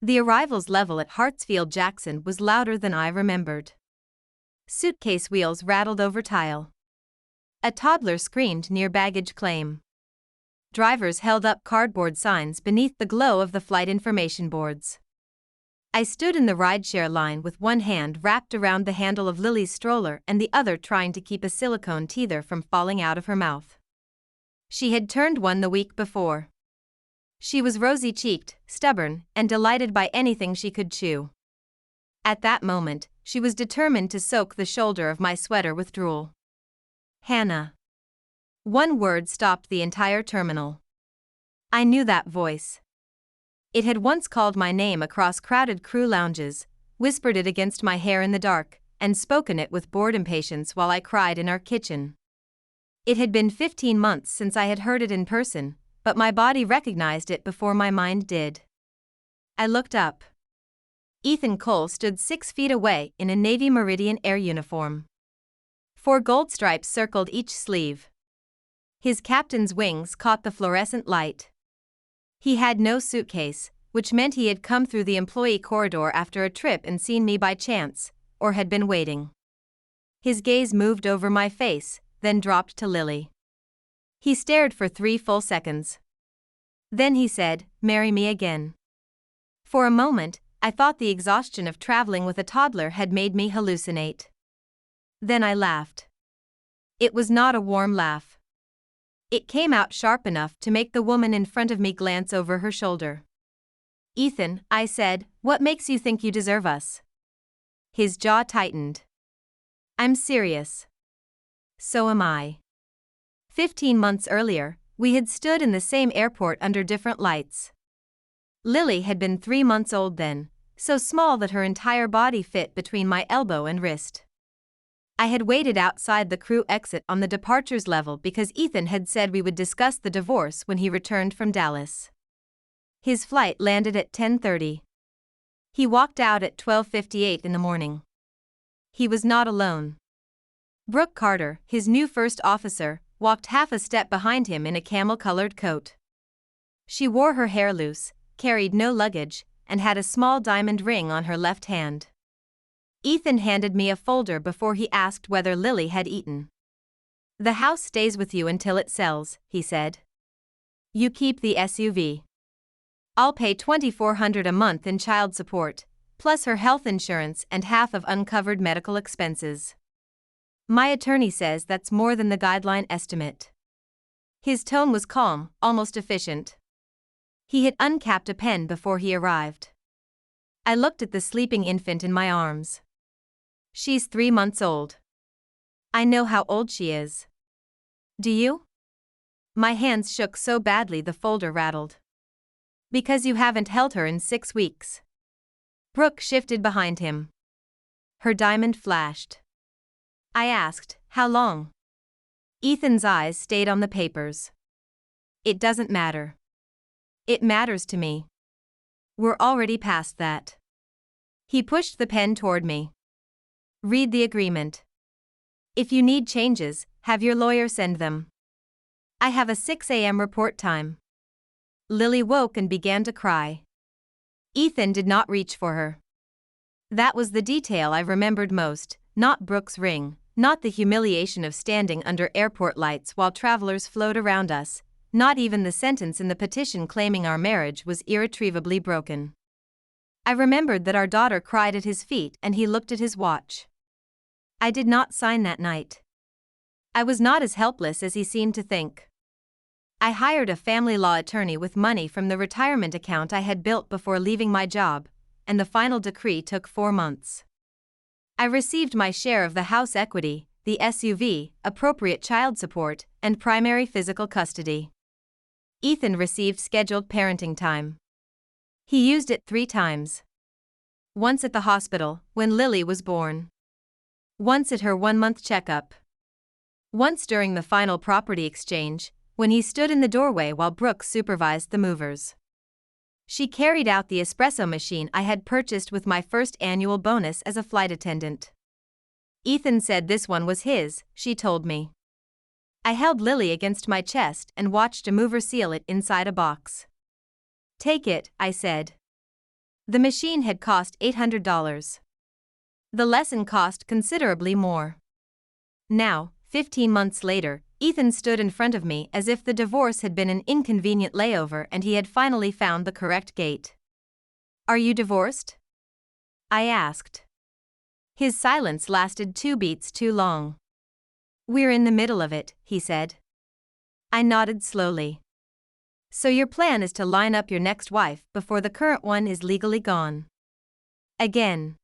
The arrivals level at Hartsfield-Jackson was louder than I remembered. Suitcase wheels rattled over tile. A toddler screamed near baggage claim. Drivers held up cardboard signs beneath the glow of the flight information boards. I stood in the rideshare line with one hand wrapped around the handle of Lily's stroller and the other trying to keep a silicone teether from falling out of her mouth. She had turned one the week before. She was rosy-cheeked, stubborn, and delighted by anything she could chew. At that moment, she was determined to soak the shoulder of my sweater with drool. Hannah. One word stopped the entire terminal. I knew that voice. It had once called my name across crowded crew lounges, whispered it against my hair in the dark, and spoken it with bored impatience while I cried in our kitchen. It had been 15 months since I had heard it in person, but my body recognized it before my mind did. I looked up. Ethan Cole stood 6 feet away in a Navy Meridian Air uniform. 4 gold stripes circled each sleeve. His captain's wings caught the fluorescent light. He had no suitcase, which meant he had come through the employee corridor after a trip and seen me by chance, or had been waiting. His gaze moved over my face, then dropped to Lily. He stared for 3 full seconds. Then he said, "Marry me again." For a moment, I thought the exhaustion of traveling with a toddler had made me hallucinate. Then I laughed. It was not a warm laugh. It came out sharp enough to make the woman in front of me glance over her shoulder. "Ethan," I said, "what makes you think you deserve us?" His jaw tightened. "I'm serious." "So am I." 15 months earlier, we had stood in the same airport under different lights. Lily had been 3 months old then, so small that her entire body fit between my elbow and wrist. I had waited outside the crew exit on the departures level because Ethan had said we would discuss the divorce when he returned from Dallas. His flight landed at 10:30. He walked out at 12:58 in the morning. He was not alone. Brooke Carter, his new first officer, walked half a step behind him in a camel-colored coat. She wore her hair loose, carried no luggage, and had a small diamond ring on her left hand. Ethan handed me a folder before he asked whether Lily had eaten. "The house stays with you until it sells," he said. "You keep the SUV. I'll pay $2,400 a month in child support, plus her health insurance and half of uncovered medical expenses. My attorney says that's more than the guideline estimate." His tone was calm, almost efficient. He had uncapped a pen before he arrived. I looked at the sleeping infant in my arms. "She's 3 months old. I know how old she is. Do you?" My hands shook so badly the folder rattled. "Because you haven't held her in 6 weeks." Brooke shifted behind him. Her diamond flashed. I asked, "How long?" Ethan's eyes stayed on the papers. "It doesn't matter." "It matters to me. We're already past that." He pushed the pen toward me. "Read the agreement. If you need changes, have your lawyer send them. I have a 6 a.m. report time." Lily woke and began to cry. Ethan did not reach for her. That was the detail I remembered most, not Brooke's ring, not the humiliation of standing under airport lights while travelers flowed around us, not even the sentence in the petition claiming our marriage was irretrievably broken. I remembered that our daughter cried at his feet and he looked at his watch. I did not sign that night. I was not as helpless as he seemed to think. I hired a family law attorney with money from the retirement account I had built before leaving my job, and the final decree took 4 months. I received my share of the house equity, the SUV, appropriate child support, and primary physical custody. Ethan received scheduled parenting time. He used it 3 times. Once at the hospital, when Lily was born. Once at her 1-month checkup. Once during the final property exchange, when he stood in the doorway while Brooke supervised the movers. She carried out the espresso machine I had purchased with my first annual bonus as a flight attendant. Ethan said this one was his, she told me. I held Lily against my chest and watched a mover seal it inside a box. "Take it," I said. The machine had cost $800. The lesson cost considerably more. Now, 15 months later, Ethan stood in front of me as if the divorce had been an inconvenient layover and he had finally found the correct gate. "Are you divorced?" I asked. His silence lasted 2 beats too long. "We're in the middle of it," he said. I nodded slowly. "So your plan is to line up your next wife before the current one is legally gone?" Again.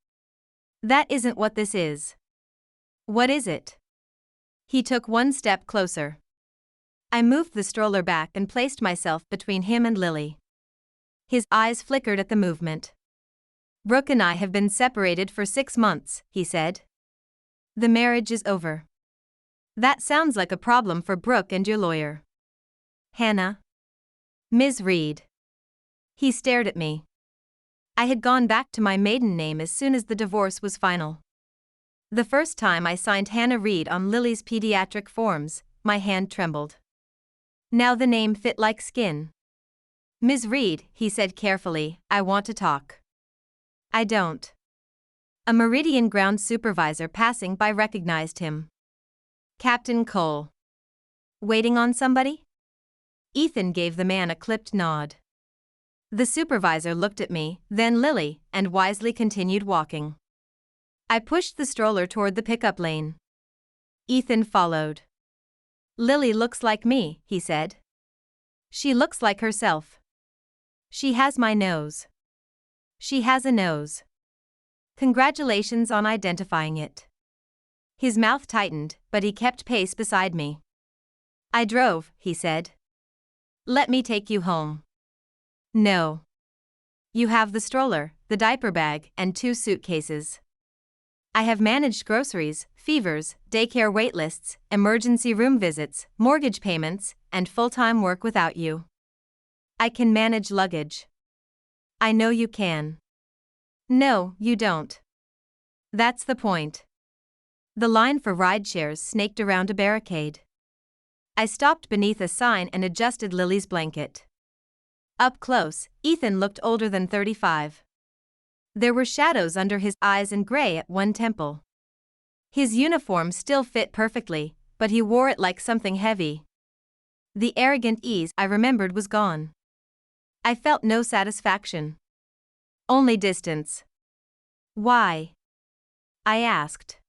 "That isn't what this is." "What is it?" He took 1 step closer. I moved the stroller back and placed myself between him and Lily. His eyes flickered at the movement. "Brooke and I have been separated for 6 months," he said. "The marriage is over." "That sounds like a problem for Brooke and your lawyer." "Hannah?" "Ms. Reed." He stared at me. I had gone back to my maiden name as soon as the divorce was final. The first time I signed Hannah Reed on Lily's pediatric forms, my hand trembled. Now the name fit like skin. "Ms. Reed," he said carefully, "I want to talk." "I don't." A Meridian ground supervisor passing by recognized him. "Captain Cole. Waiting on somebody?" Ethan gave the man a clipped nod. The supervisor looked at me, then Lily, and wisely continued walking. I pushed the stroller toward the pickup lane. Ethan followed. "Lily looks like me," he said. "She looks like herself. She has my nose. She has a nose. Congratulations on identifying it." His mouth tightened, but he kept pace beside me. "I drove," he said. "Let me take you home." "No. You have the stroller, the diaper bag, and 2 suitcases. I have managed groceries, fevers, daycare waitlists, emergency room visits, mortgage payments, and full-time work without you. I can manage luggage." "I know you can." "No, you don't. That's the point." The line for rideshares snaked around a barricade. I stopped beneath a sign and adjusted Lily's blanket. Up close, Ethan looked older than 35. There were shadows under his eyes and gray at one temple. His uniform still fit perfectly, but he wore it like something heavy. The arrogant ease I remembered was gone. I felt no satisfaction. Only distance. "Why?" I asked.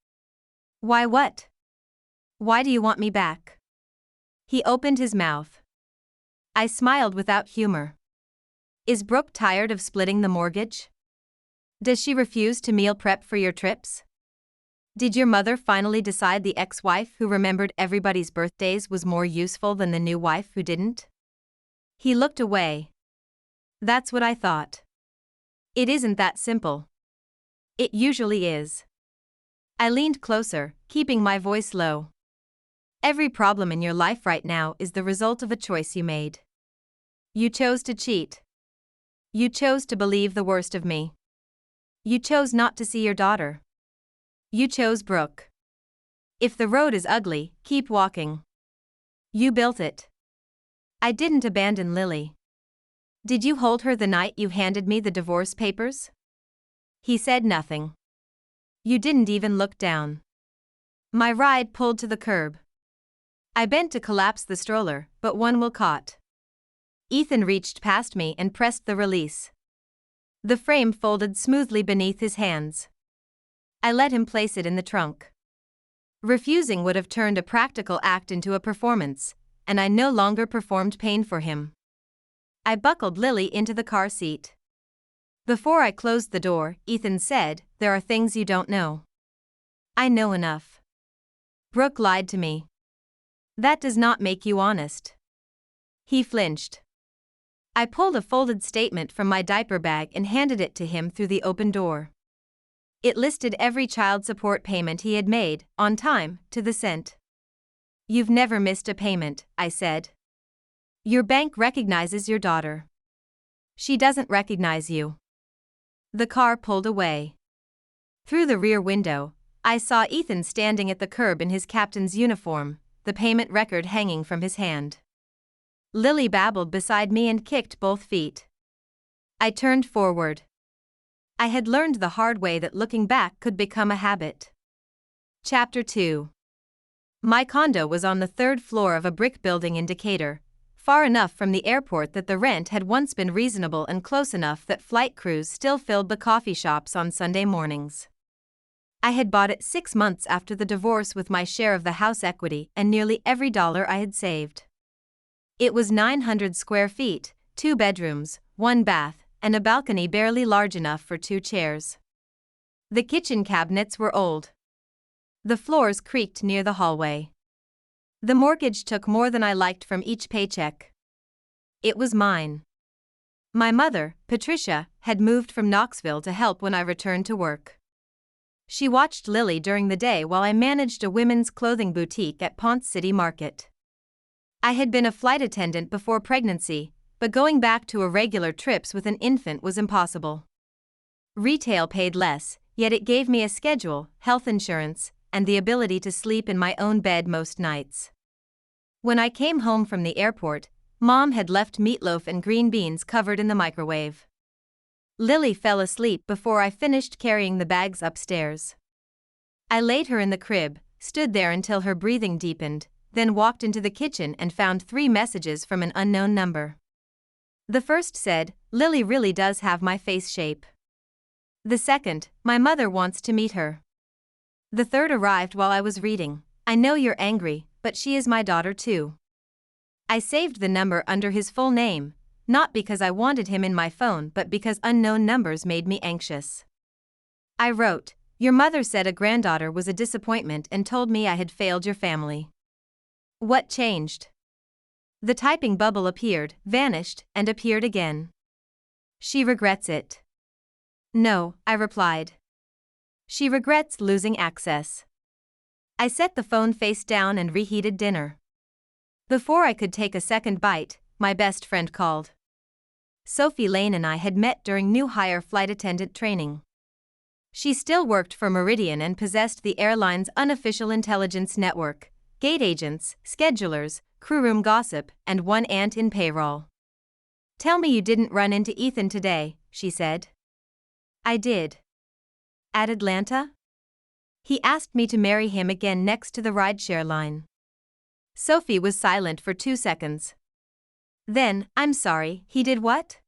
"Why what? Why do you want me back?" He opened his mouth. I smiled without humor. "Is Brooke tired of splitting the mortgage? Does she refuse to meal prep for your trips? Did your mother finally decide the ex-wife who remembered everybody's birthdays was more useful than the new wife who didn't?" He looked away. "That's what I thought. It isn't that simple." "It usually is." I leaned closer, keeping my voice low. "Every problem in your life right now is the result of a choice you made. You chose to cheat. You chose to believe the worst of me. You chose not to see your daughter. You chose Brooke. If the road is ugly, keep walking. You built it. I didn't abandon Lily. Did you hold her the night you handed me the divorce papers?" He said nothing. "You didn't even look down." My ride pulled to the curb. I bent to collapse the stroller, but one will caught. Ethan reached past me and pressed the release. The frame folded smoothly beneath his hands. I let him place it in the trunk. Refusing would have turned a practical act into a performance, and I no longer performed pain for him. I buckled Lily into the car seat. Before I closed the door, Ethan said, "There are things you don't know." "I know enough. Brooke lied to me." "That does not make you honest." He flinched. I pulled a folded statement from my diaper bag and handed it to him through the open door. It listed every child support payment he had made, on time, to the cent. "You've never missed a payment," I said. "Your bank recognizes your daughter. She doesn't recognize you." The car pulled away. Through the rear window, I saw Ethan standing at the curb in his captain's uniform, the payment record hanging from his hand. Lily babbled beside me and kicked both feet. I turned forward. I had learned the hard way that looking back could become a habit. Chapter 2. My condo was on the third floor of a brick building in Decatur, far enough from the airport that the rent had once been reasonable and close enough that flight crews still filled the coffee shops on Sunday mornings. I had bought it 6 months after the divorce with my share of the house equity and nearly every dollar I had saved. It was 900 square feet, 2 bedrooms, 1 bath, and a balcony barely large enough for 2 chairs. The kitchen cabinets were old. The floors creaked near the hallway. The mortgage took more than I liked from each paycheck. It was mine. My mother, Patricia, had moved from Knoxville to help when I returned to work. She watched Lily during the day while I managed a women's clothing boutique at Ponce City Market. I had been a flight attendant before pregnancy, but going back to irregular trips with an infant was impossible. Retail paid less, yet it gave me a schedule, health insurance, and the ability to sleep in my own bed most nights. When I came home from the airport, Mom had left meatloaf and green beans covered in the microwave. Lily fell asleep before I finished carrying the bags upstairs. I laid her in the crib, stood there until her breathing deepened, then walked into the kitchen and found 3 messages from an unknown number. The first said, "Lily really does have my face shape." The second, "My mother wants to meet her." The third arrived while I was reading, "I know you're angry, but she is my daughter too." I saved the number under his full name, not because I wanted him in my phone but because unknown numbers made me anxious. I wrote, "Your mother said a granddaughter was a disappointment and told me I had failed your family. What changed?" The typing bubble appeared, vanished, and appeared again. "She regrets it." "No," I replied. "She regrets losing access." I set the phone face down and reheated dinner. Before I could take a second bite, my best friend called. Sophie Lane and I had met during new hire flight attendant training. She still worked for Meridian and possessed the airline's unofficial intelligence network, gate agents, schedulers, crewroom gossip, and one aunt in payroll. "Tell me you didn't run into Ethan today," she said. I did. At Atlanta? He asked me to marry him again next to the rideshare line. Sophie was silent for 2 seconds. Then, "I'm sorry, he did what?"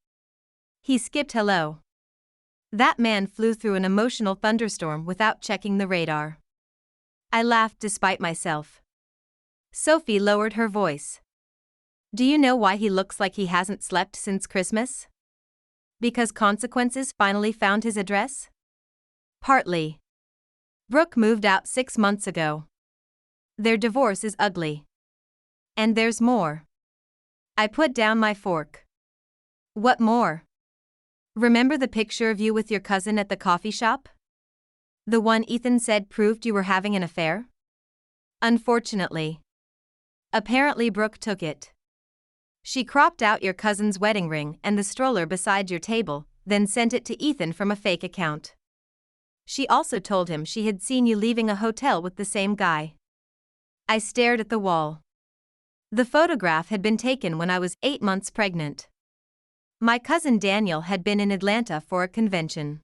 "He skipped hello." That man flew through an emotional thunderstorm without checking the radar. I laughed despite myself. Sophie lowered her voice. "Do you know why he looks like he hasn't slept since Christmas? Because consequences finally found his address?" "Partly. Brooke moved out 6 months ago. Their divorce is ugly. And there's more." I put down my fork. "What more?" "Remember the picture of you with your cousin at the coffee shop? The one Ethan said proved you were having an affair?" "Unfortunately. Apparently Brooke took it. She cropped out your cousin's wedding ring and the stroller beside your table, then sent it to Ethan from a fake account. She also told him she had seen you leaving a hotel with the same guy." I stared at the wall. The photograph had been taken when I was 8 months pregnant. My cousin Daniel had been in Atlanta for a convention.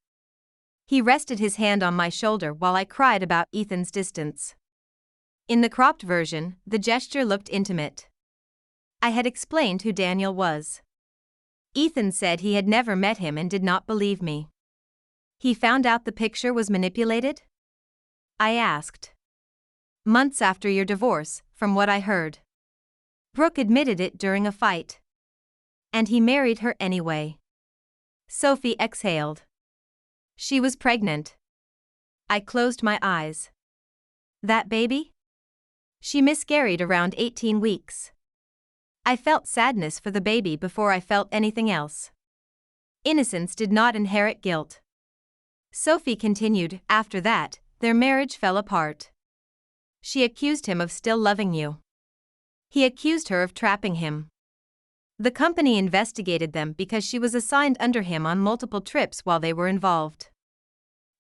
He rested his hand on my shoulder while I cried about Ethan's distance. In the cropped version, the gesture looked intimate. I had explained who Daniel was. Ethan said he had never met him and did not believe me. "He found out the picture was manipulated?" I asked. "Months after your divorce, from what I heard. Brooke admitted it during a fight. And he married her anyway." Sophie exhaled. "She was pregnant." I closed my eyes. "That baby?" "She miscarried around 18 weeks. I felt sadness for the baby before I felt anything else. Innocence did not inherit guilt." Sophie continued, "After that, their marriage fell apart. She accused him of still loving you. He accused her of trapping him. The company investigated them because she was assigned under him on multiple trips while they were involved.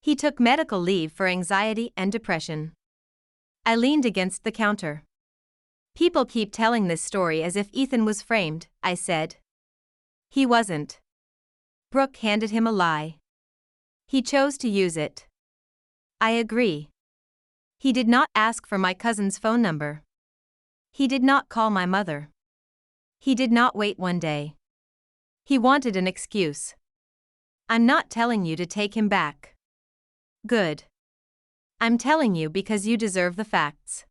He took medical leave for anxiety and depression." I leaned against the counter. "People keep telling this story as if Ethan was framed," I said. "He wasn't. Brooke handed him a lie." He chose to use it. I agree. He did not ask for my cousin's phone number. He did not call my mother. He did not wait one day. He wanted an excuse. I'm not telling you to take him back. Good. I'm telling you because you deserve the facts.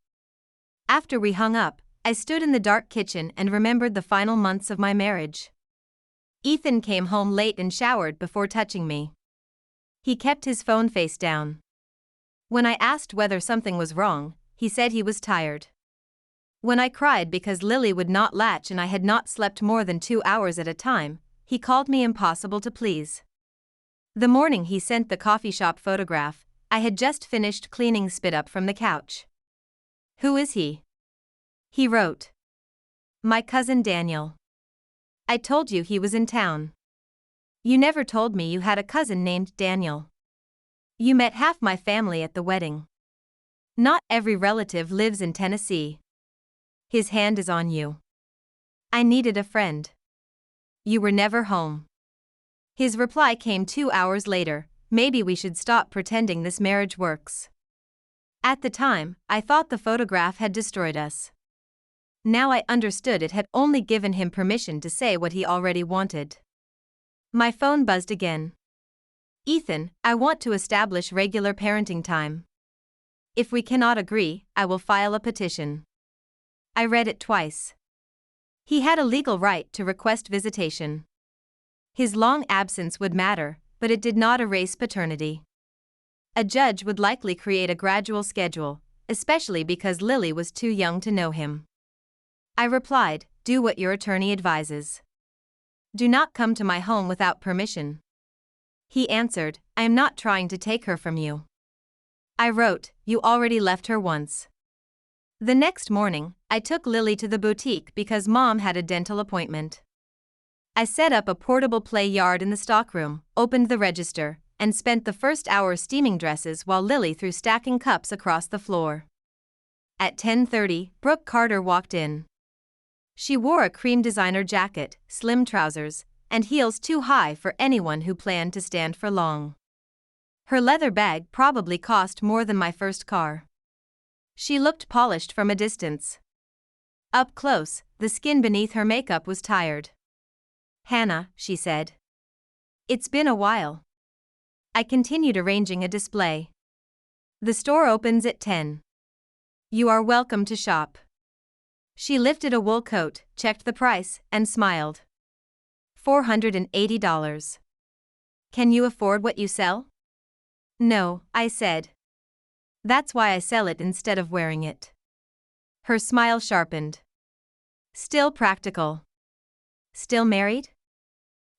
After we hung up, I stood in the dark kitchen and remembered the final months of my marriage. Ethan came home late and showered before touching me. He kept his phone face down. When I asked whether something was wrong, he said he was tired. When I cried because Lily would not latch and I had not slept more than 2 hours at a time, he called me impossible to please. The morning he sent the coffee shop photograph, I had just finished cleaning spit up from the couch. Who is he? He wrote. My cousin Daniel. I told you he was in town. You never told me you had a cousin named Daniel. You met half my family at the wedding. Not every relative lives in Tennessee. His hand is on you. I needed a friend. You were never home. His reply came 2 hours later. Maybe we should stop pretending this marriage works. At the time, I thought the photograph had destroyed us. Now I understood it had only given him permission to say what he already wanted. My phone buzzed again. Ethan, I want to establish regular parenting time. If we cannot agree, I will file a petition. I read it twice. He had a legal right to request visitation. His long absence would matter, but it did not erase paternity. A judge would likely create a gradual schedule, especially because Lily was too young to know him. I replied, do what your attorney advises. Do not come to my home without permission. He answered, I am not trying to take her from you. I wrote, you already left her once. The next morning, I took Lily to the boutique because Mom had a dental appointment. I set up a portable play yard in the stockroom, opened the register, and spent the first hour steaming dresses while Lily threw stacking cups across the floor. At 10:30, Brooke Carter walked in. She wore a cream designer jacket, slim trousers, and heels too high for anyone who planned to stand for long. Her leather bag probably cost more than my first car. She looked polished from a distance. Up close, the skin beneath her makeup was tired. Hannah, she said. It's been a while. I continued arranging a display. The store opens at 10. You are welcome to shop. She lifted a wool coat, checked the price, and smiled. $480. Can you afford what you sell? No, I said. That's why I sell it instead of wearing it. Her smile sharpened. Still practical. Still married?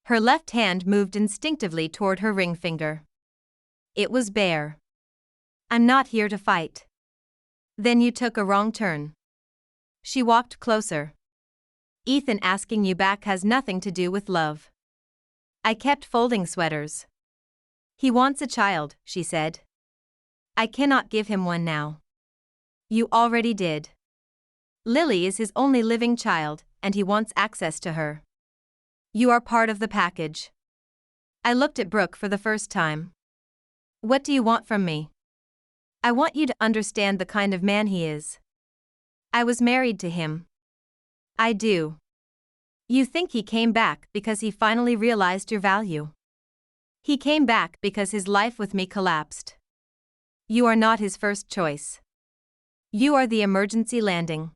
Her left hand moved instinctively toward her ring finger. It was bare. I'm not here to fight. Then you took a wrong turn. She walked closer. Ethan asking you back has nothing to do with love. I kept folding sweaters. He wants a child, she said. I cannot give him one now. You already did. Lily is his only living child, and he wants access to her. You are part of the package. I looked at Brooke for the first time. What do you want from me? I want you to understand the kind of man he is. I was married to him. I do. You think he came back because he finally realized your value. He came back because his life with me collapsed. You are not his first choice. You are the emergency landing.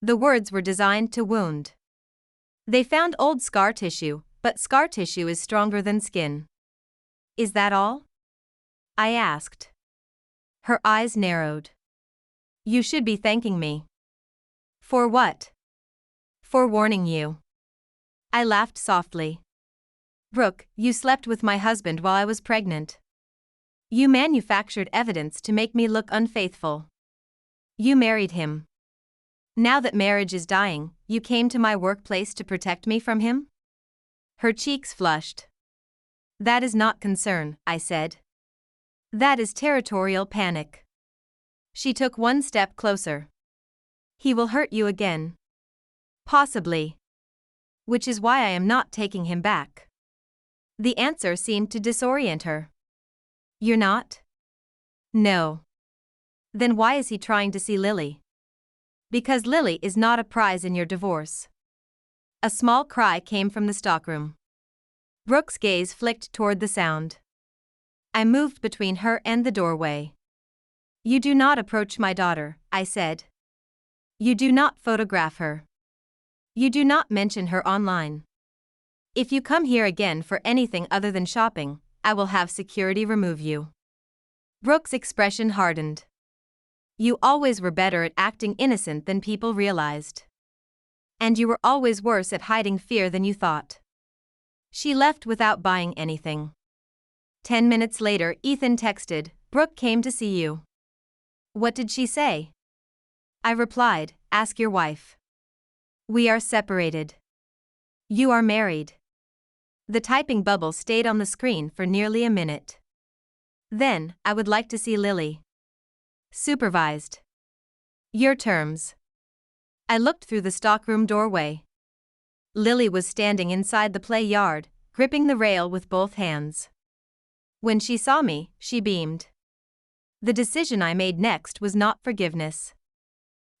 The words were designed to wound. They found old scar tissue, but scar tissue is stronger than skin. Is that all? I asked. Her eyes narrowed. You should be thanking me. For what? For warning you. I laughed softly. Brooke, you slept with my husband while I was pregnant. You manufactured evidence to make me look unfaithful. You married him. Now that marriage is dying, you came to my workplace to protect me from him? Her cheeks flushed. That is not concern, I said. That is territorial panic. She took one step closer. He will hurt you again. Possibly. Which is why I am not taking him back. The answer seemed to disorient her. You're not? No. Then why is he trying to see Lily? Because Lily is not a prize in your divorce. A small cry came from the stockroom. Brooke's gaze flicked toward the sound. I moved between her and the doorway. You do not approach my daughter, I said. You do not photograph her. You do not mention her online. If you come here again for anything other than shopping, I will have security remove you. Brooke's expression hardened. You always were better at acting innocent than people realized. And you were always worse at hiding fear than you thought. She left without buying anything. 10 minutes later, Ethan texted, Brooke came to see you. What did she say? I replied, ask your wife. We are separated. You are married. The typing bubble stayed on the screen for nearly a minute. Then, I would like to see Lily. Supervised. Your terms. I looked through the stockroom doorway. Lily was standing inside the play yard, gripping the rail with both hands. When she saw me, she beamed. The decision I made next was not forgiveness.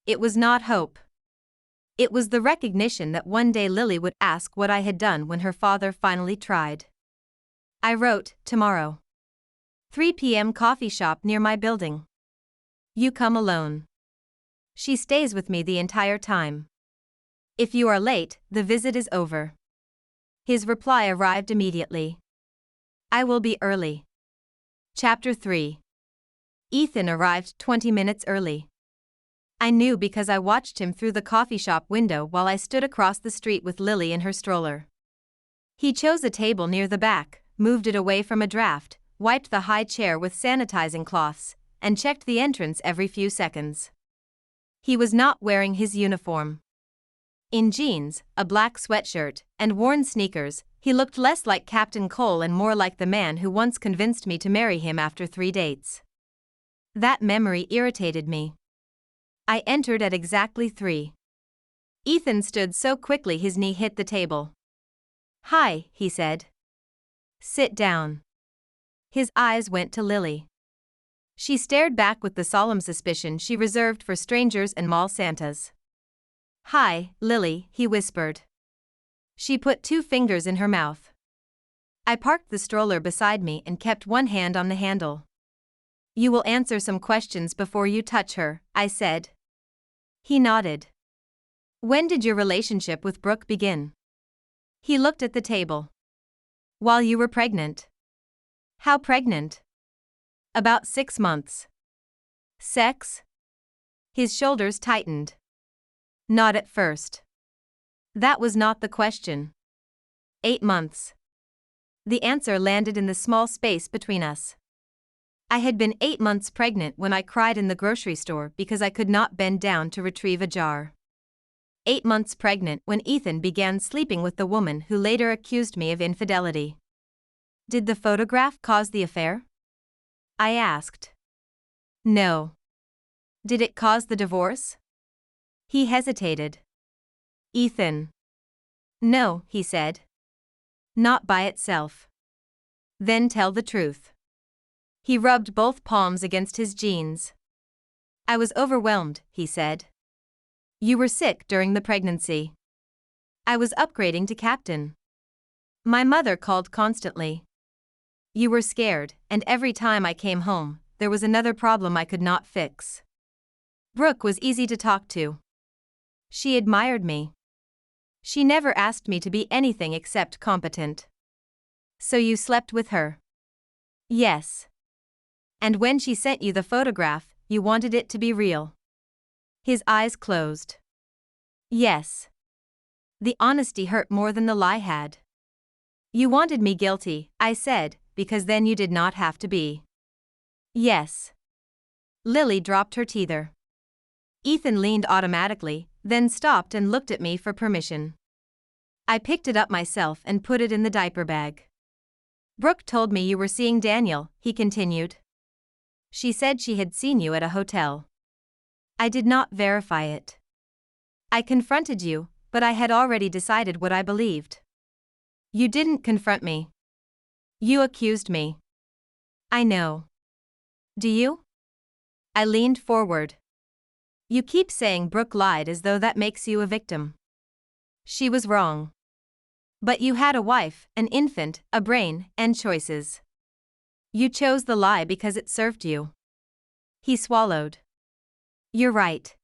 It was not hope. It was the recognition that one day Lily would ask what I had done when her father finally tried. I wrote, tomorrow. 3 p.m. coffee shop near my building. You come alone. She stays with me the entire time. If you are late, the visit is over. His reply arrived immediately. I will be early. Chapter 3. Ethan arrived 20 minutes early. I knew because I watched him through the coffee shop window while I stood across the street with Lily in her stroller. He chose a table near the back, moved it away from a draft, wiped the high chair with sanitizing cloths, and checked the entrance every few seconds. He was not wearing his uniform. In jeans, a black sweatshirt, and worn sneakers, he looked less like Captain Cole and more like the man who once convinced me to marry him after 3 dates. That memory irritated me. I entered at exactly 3. Ethan stood so quickly his knee hit the table. Hi, he said. Sit down. His eyes went to Lily. She stared back with the solemn suspicion she reserved for strangers and mall Santas. Hi, Lily, he whispered. She put 2 fingers in her mouth. I parked the stroller beside me and kept one hand on the handle. You will answer some questions before you touch her, I said. He nodded. When did your relationship with Brooke begin? He looked at the table. While you were pregnant. How pregnant? About 6 months. Sex? His shoulders tightened. Not at first. That was not the question. 8 months. The answer landed in the small space between us. I had been 8 months pregnant when I cried in the grocery store because I could not bend down to retrieve a jar. 8 months pregnant when Ethan began sleeping with the woman who later accused me of infidelity. Did the photograph cause the affair? I asked. No. Did it cause the divorce? He hesitated. Ethan. No, he said. Not by itself. Then tell the truth. He rubbed both palms against his jeans. I was overwhelmed, he said. You were sick during the pregnancy. I was upgrading to captain. My mother called constantly. You were scared, and every time I came home, there was another problem I could not fix. Brooke was easy to talk to. She admired me. She never asked me to be anything except competent. So you slept with her? Yes. And when she sent you the photograph, you wanted it to be real. His eyes closed. Yes. The honesty hurt more than the lie had. You wanted me guilty, I said, because then you did not have to be. Yes. Lily dropped her teether. Ethan leaned automatically, then stopped and looked at me for permission. I picked it up myself and put it in the diaper bag. Brooke told me you were seeing Daniel, he continued. She said she had seen you at a hotel. I did not verify it. I confronted you, but I had already decided what I believed. You didn't confront me. You accused me. I know. Do you? I leaned forward. You keep saying Brooke lied as though that makes you a victim. She was wrong. But you had a wife, an infant, a brain, and choices. You chose the lie because it served you. He swallowed. You're right.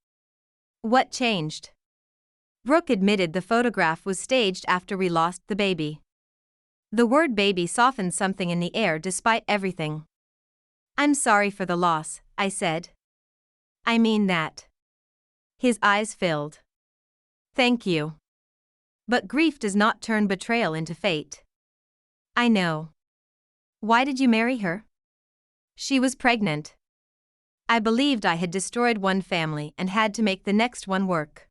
What changed? Brooke admitted the photograph was staged after we lost the baby. The word baby softened something in the air despite everything. I'm sorry for the loss, I said. I mean that. His eyes filled. Thank you. But grief does not turn betrayal into fate. I know. Why did you marry her? She was pregnant. I believed I had destroyed one family and had to make the next one work.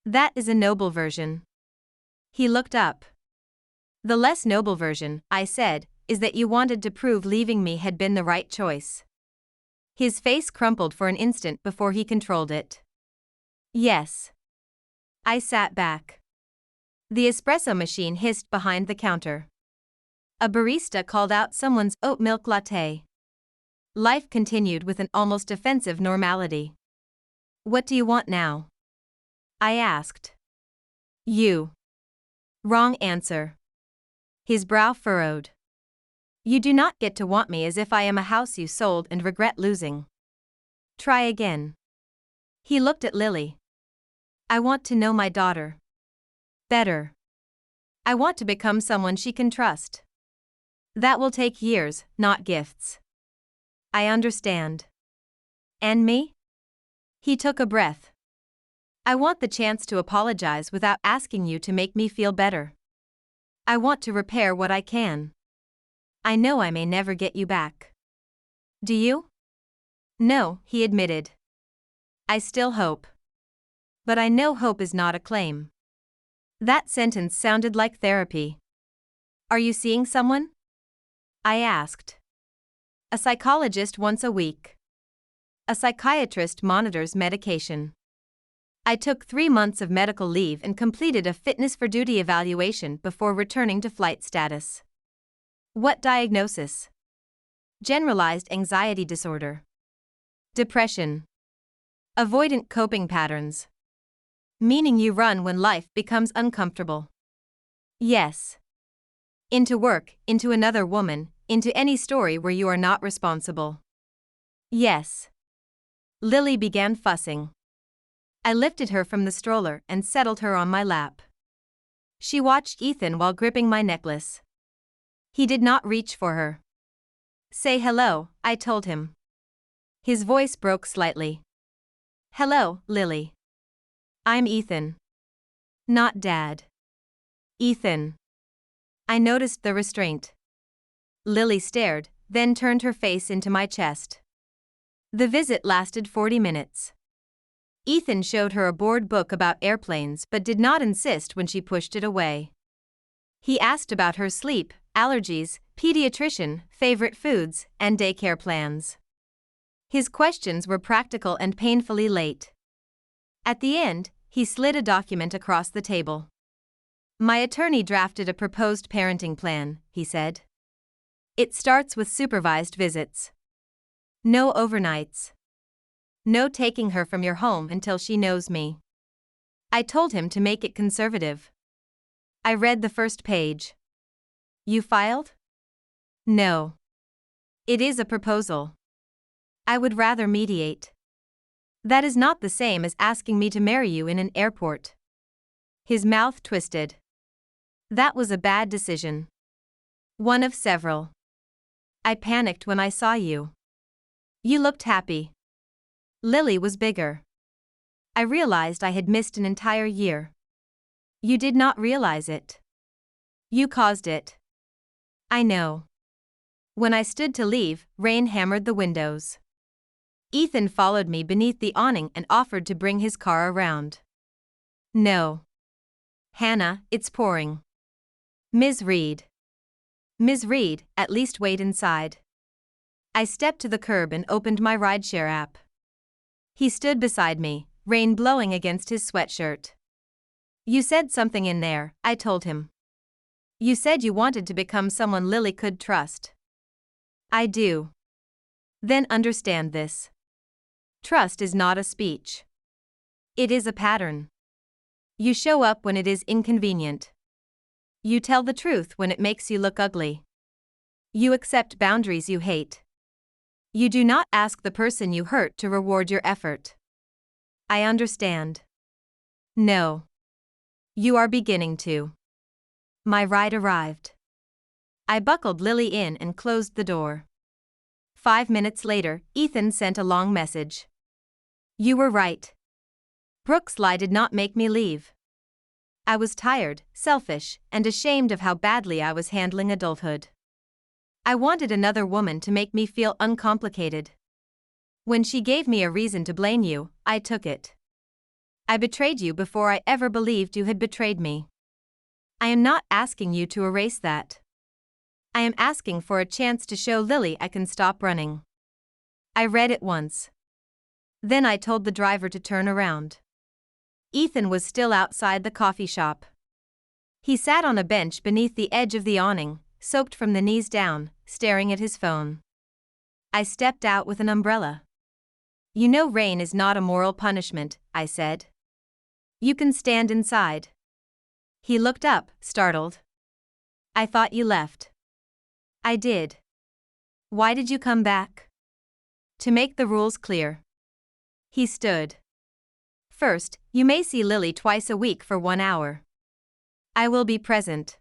That is a noble version. He looked up. The less noble version, I said, is that you wanted to prove leaving me had been the right choice. His face crumpled for an instant before he controlled it. Yes. I sat back. The espresso machine hissed behind the counter. A barista called out someone's oat milk latte. Life continued with an almost offensive normality. What do you want now? I asked. You. Wrong answer. His brow furrowed. You do not get to want me as if I am a house you sold and regret losing. Try again. He looked at Lily. I want to know my daughter better. I want to become someone she can trust. That will take years, not gifts. I understand. And me? He took a breath. I want the chance to apologize without asking you to make me feel better. I want to repair what I can. I know I may never get you back. Do you? No, he admitted. I still hope. But I know hope is not a claim. That sentence sounded like therapy. Are you seeing someone? I asked. A psychologist once a week. A psychiatrist monitors medication. I took 3 months of medical leave and completed a fitness for duty evaluation before returning to flight status. What diagnosis? Generalized anxiety disorder. Depression. Avoidant coping patterns. Meaning you run when life becomes uncomfortable. Yes. Into work, into another woman, into any story where you are not responsible. Yes. Lily began fussing. I lifted her from the stroller and settled her on my lap. She watched Ethan while gripping my necklace. He did not reach for her. Say hello, I told him. His voice broke slightly. Hello, Lily. I'm Ethan. Not Dad. Ethan. I noticed the restraint. Lily stared, then turned her face into my chest. The visit lasted 40 minutes. Ethan showed her a board book about airplanes but did not insist when she pushed it away. He asked about her sleep, allergies, pediatrician, favorite foods, and daycare plans. His questions were practical and painfully late. At the end, he slid a document across the table. My attorney drafted a proposed parenting plan, he said. It starts with supervised visits. No overnights. No taking her from your home until she knows me. I told him to make it conservative. I read the first page. You filed? No. It is a proposal. I would rather mediate. That is not the same as asking me to marry you in an airport. His mouth twisted. That was a bad decision. One of several. I panicked when I saw you. You looked happy. Lily was bigger. I realized I had missed an entire year. You did not realize it. You caused it. I know. When I stood to leave, rain hammered the windows. Ethan followed me beneath the awning and offered to bring his car around. No. Hannah, it's pouring. Ms. Reed. Ms. Reed, at least wait inside. I stepped to the curb and opened my rideshare app. He stood beside me, rain blowing against his sweatshirt. You said something in there, I told him. You said you wanted to become someone Lily could trust. I do. Then understand this. Trust is not a speech. It is a pattern. You show up when it is inconvenient. You tell the truth when it makes you look ugly. You accept boundaries you hate. You do not ask the person you hurt to reward your effort. I understand. No. You are beginning to. My ride arrived. I buckled Lily in and closed the door. 5 minutes later, Ethan sent a long message. You were right. Brooke's lie did not make me leave. I was tired, selfish, and ashamed of how badly I was handling adulthood. I wanted another woman to make me feel uncomplicated. When she gave me a reason to blame you, I took it. I betrayed you before I ever believed you had betrayed me. I am not asking you to erase that. I am asking for a chance to show Lily I can stop running. I read it once. Then I told the driver to turn around. Ethan was still outside the coffee shop. He sat on a bench beneath the edge of the awning, soaked from the knees down, staring at his phone. I stepped out with an umbrella. You know rain is not a moral punishment, I said. You can stand inside. He looked up, startled. I thought you left. I did. Why did you come back? To make the rules clear. He stood. First, you may see Lily twice a week for 1 hour. I will be present.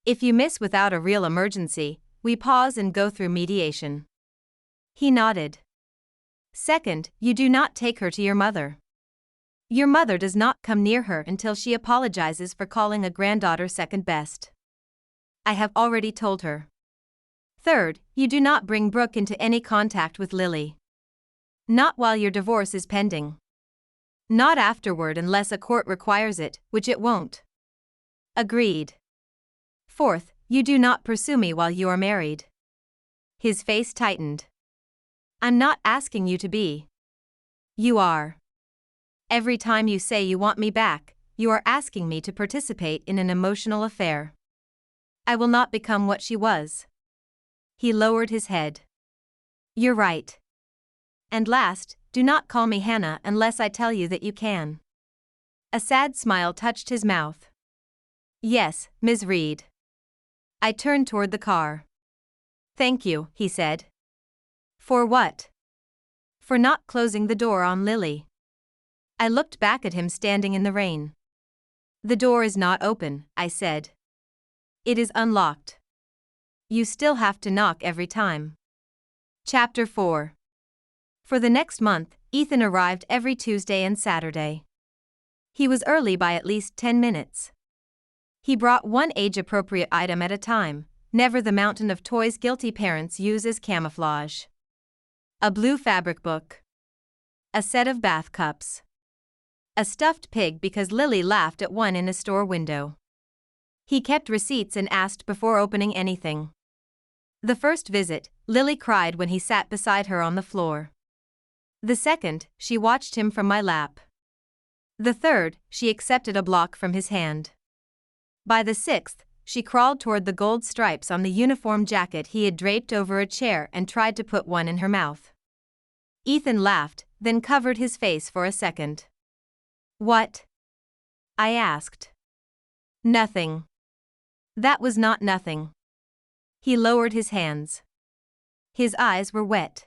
If you miss without a real emergency, we pause and go through mediation. He nodded. Second, you do not take her to your mother. Your mother does not come near her until she apologizes for calling a granddaughter second best. I have already told her. Third, you do not bring Brooke into any contact with Lily. Not while your divorce is pending. Not afterward unless a court requires it, which it won't. Agreed. Fourth, you do not pursue me while you are married. His face tightened. I'm not asking you to be. You are. Every time you say you want me back, you are asking me to participate in an emotional affair. I will not become what she was. He lowered his head. You're right. And last, do not call me Hannah unless I tell you that you can. A sad smile touched his mouth. Yes, Ms. Reed. I turned toward the car. Thank you, he said. For what? For not closing the door on Lily. I looked back at him standing in the rain. The door is not open, I said. It is unlocked. You still have to knock every time. Chapter 4. For the next month, Ethan arrived every Tuesday and Saturday. He was early by at least 10 minutes. He brought one age-appropriate item at a time, never the mountain of toys guilty parents use as camouflage. A blue fabric book. A set of bath cups. A stuffed pig because Lily laughed at one in a store window. He kept receipts and asked before opening anything. The first visit, Lily cried when he sat beside her on the floor. The second, she watched him from my lap. The third, she accepted a block from his hand. By the sixth, she crawled toward the gold stripes on the uniform jacket he had draped over a chair and tried to put one in her mouth. Ethan laughed, then covered his face for a second. What? I asked. Nothing. That was not nothing. He lowered his hands. His eyes were wet.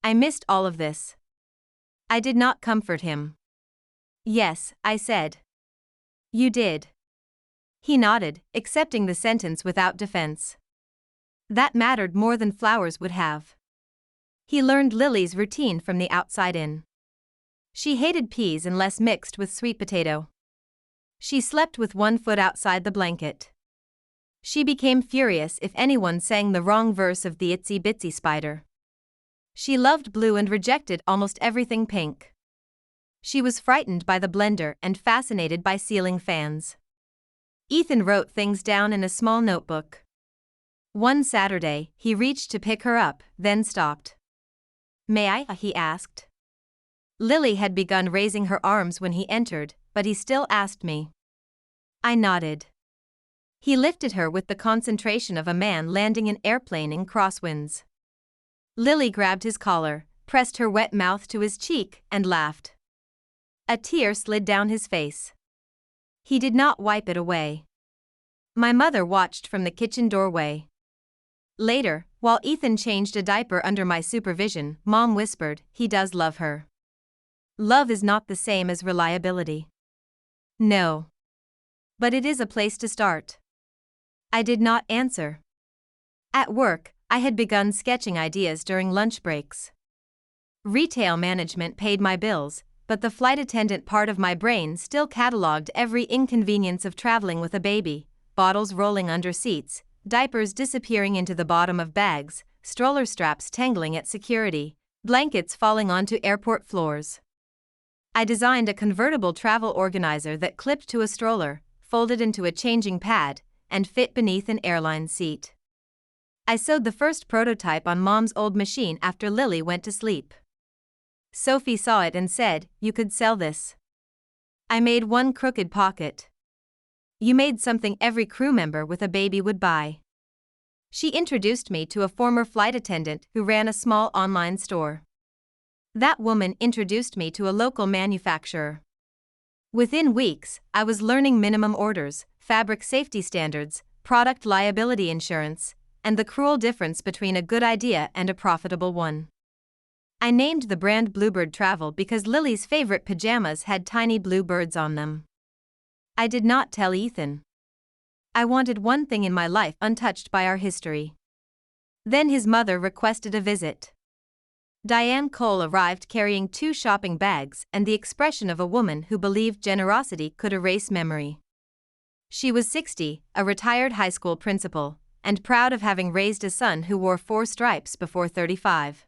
I missed all of this. I did not comfort him. Yes, I said. You did. He nodded, accepting the sentence without defense. That mattered more than flowers would have. He learned Lily's routine from the outside in. She hated peas unless mixed with sweet potato. She slept with one foot outside the blanket. She became furious if anyone sang the wrong verse of the Itsy Bitsy Spider. She loved blue and rejected almost everything pink. She was frightened by the blender and fascinated by ceiling fans. Ethan wrote things down in a small notebook. One Saturday, he reached to pick her up, then stopped. May I? He asked. Lily had begun raising her arms when he entered, but he still asked me. I nodded. He lifted her with the concentration of a man landing an airplane in crosswinds. Lily grabbed his collar, pressed her wet mouth to his cheek, and laughed. A tear slid down his face. He did not wipe it away. My mother watched from the kitchen doorway. Later, while Ethan changed a diaper under my supervision, Mom whispered, "He does love her." Love is not the same as reliability. No. But it is a place to start. I did not answer. At work, I had begun sketching ideas during lunch breaks. Retail management paid my bills, but the flight attendant part of my brain still catalogued every inconvenience of traveling with a baby: bottles rolling under seats, diapers disappearing into the bottom of bags, stroller straps tangling at security, blankets falling onto airport floors. I designed a convertible travel organizer that clipped to a stroller, folded into a changing pad, and fit beneath an airline seat. I sewed the first prototype on Mom's old machine after Lily went to sleep. Sophie saw it and said, "You could sell this." I made one crooked pocket. "You made something every crew member with a baby would buy." She introduced me to a former flight attendant who ran a small online store. That woman introduced me to a local manufacturer. Within weeks, I was learning minimum orders, fabric safety standards, product liability insurance, and the cruel difference between a good idea and a profitable one. I named the brand Bluebird Travel because Lily's favorite pajamas had tiny blue birds on them. I did not tell Ethan. I wanted one thing in my life untouched by our history. Then his mother requested a visit. Diane Cole arrived carrying 2 shopping bags and the expression of a woman who believed generosity could erase memory. She was 60, a retired high school principal, and proud of having raised a son who wore 4 stripes before 35.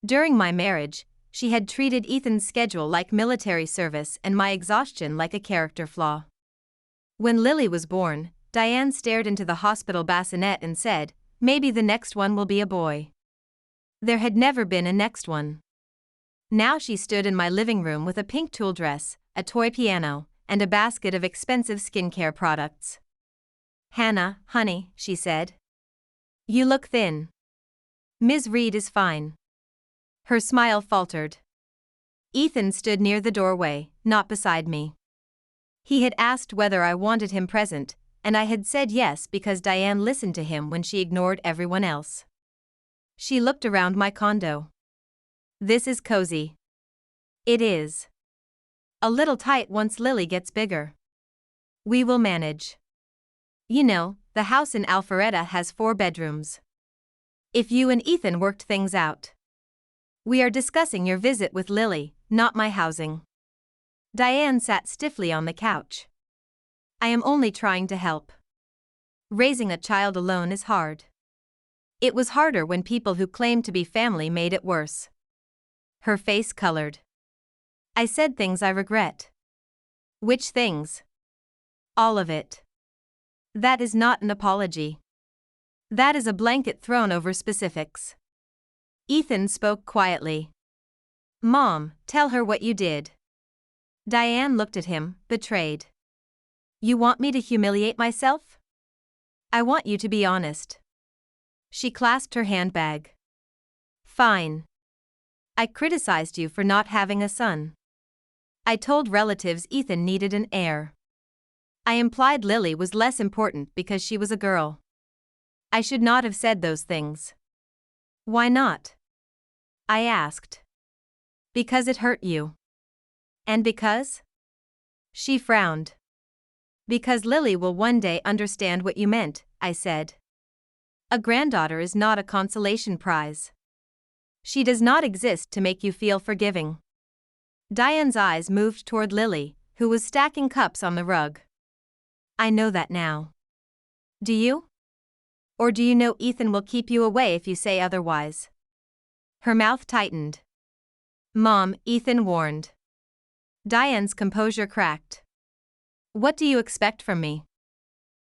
During my marriage, she had treated Ethan's schedule like military service and my exhaustion like a character flaw. When Lily was born, Diane stared into the hospital bassinet and said, "Maybe the next one will be a boy." There had never been a next one. Now she stood in my living room with a pink tulle dress, a toy piano, and a basket of expensive skincare products. "Hannah, honey," she said. "You look thin." "Ms. Reed is fine." Her smile faltered. Ethan stood near the doorway, not beside me. He had asked whether I wanted him present, and I had said yes because Diane listened to him when she ignored everyone else. She looked around my condo. "This is cozy." "It is. A little tight once Lily gets bigger." "We will manage. You know, the house in Alpharetta has 4 bedrooms. If you and Ethan worked things out. We are discussing your visit with Lily, not my housing." Diane sat stiffly on the couch. "I am only trying to help. Raising a child alone is hard. It was harder when people who claimed to be family made it worse." Her face colored. "I said things I regret." "Which things?" "All of it." "That is not an apology. That is a blanket thrown over specifics." Ethan spoke quietly. "Mom, tell her what you did." Diane looked at him, betrayed. "You want me to humiliate myself?" "I want you to be honest." She clasped her handbag. "Fine. I criticized you for not having a son. I told relatives Ethan needed an heir. I implied Lily was less important because she was a girl. I should not have said those things." "Why not?" I asked. "Because it hurt you." "And because?" She frowned. "Because Lily will one day understand what you meant," I said. "A granddaughter is not a consolation prize. She does not exist to make you feel forgiving." Diane's eyes moved toward Lily, who was stacking cups on the rug. "I know that now. Do you? Or do you know Ethan will keep you away if you say otherwise?" Her mouth tightened. "Mom," Ethan warned. Diane's composure cracked. "What do you expect from me?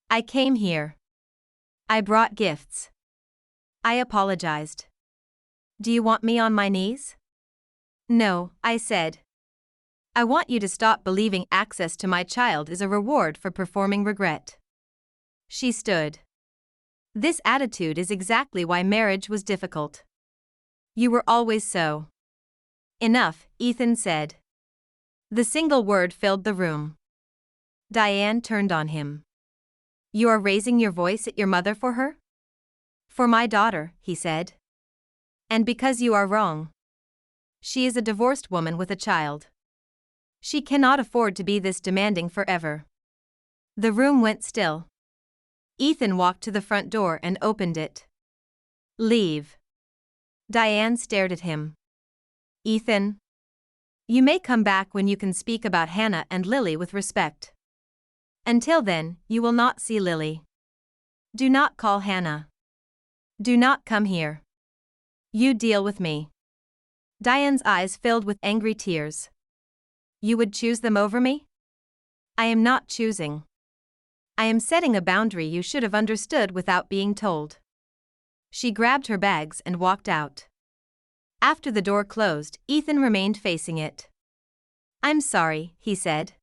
I came here. I brought gifts. I apologized. Do you want me on my knees?" "No," I said. "I want you to stop believing access to my child is a reward for performing regret." She stood. This attitude is exactly why marriage was difficult. You were always so. Enough, Ethan said. The single word filled the room. Diane turned on him. You are raising your voice at your mother for her? For my daughter, he said. And because you are wrong. She is a divorced woman with a child. She cannot afford to be this demanding forever. The room went still. Ethan walked to the front door and opened it. Leave. Diane stared at him. Ethan. You may come back when you can speak about Hannah and Lily with respect. Until then, you will not see Lily. Do not call Hannah. Do not come here. You deal with me. Diane's eyes filled with angry tears. You would choose them over me? I am not choosing. I am setting a boundary you should have understood without being told. She grabbed her bags and walked out. After the door closed, Ethan remained facing it. I'm sorry, he said.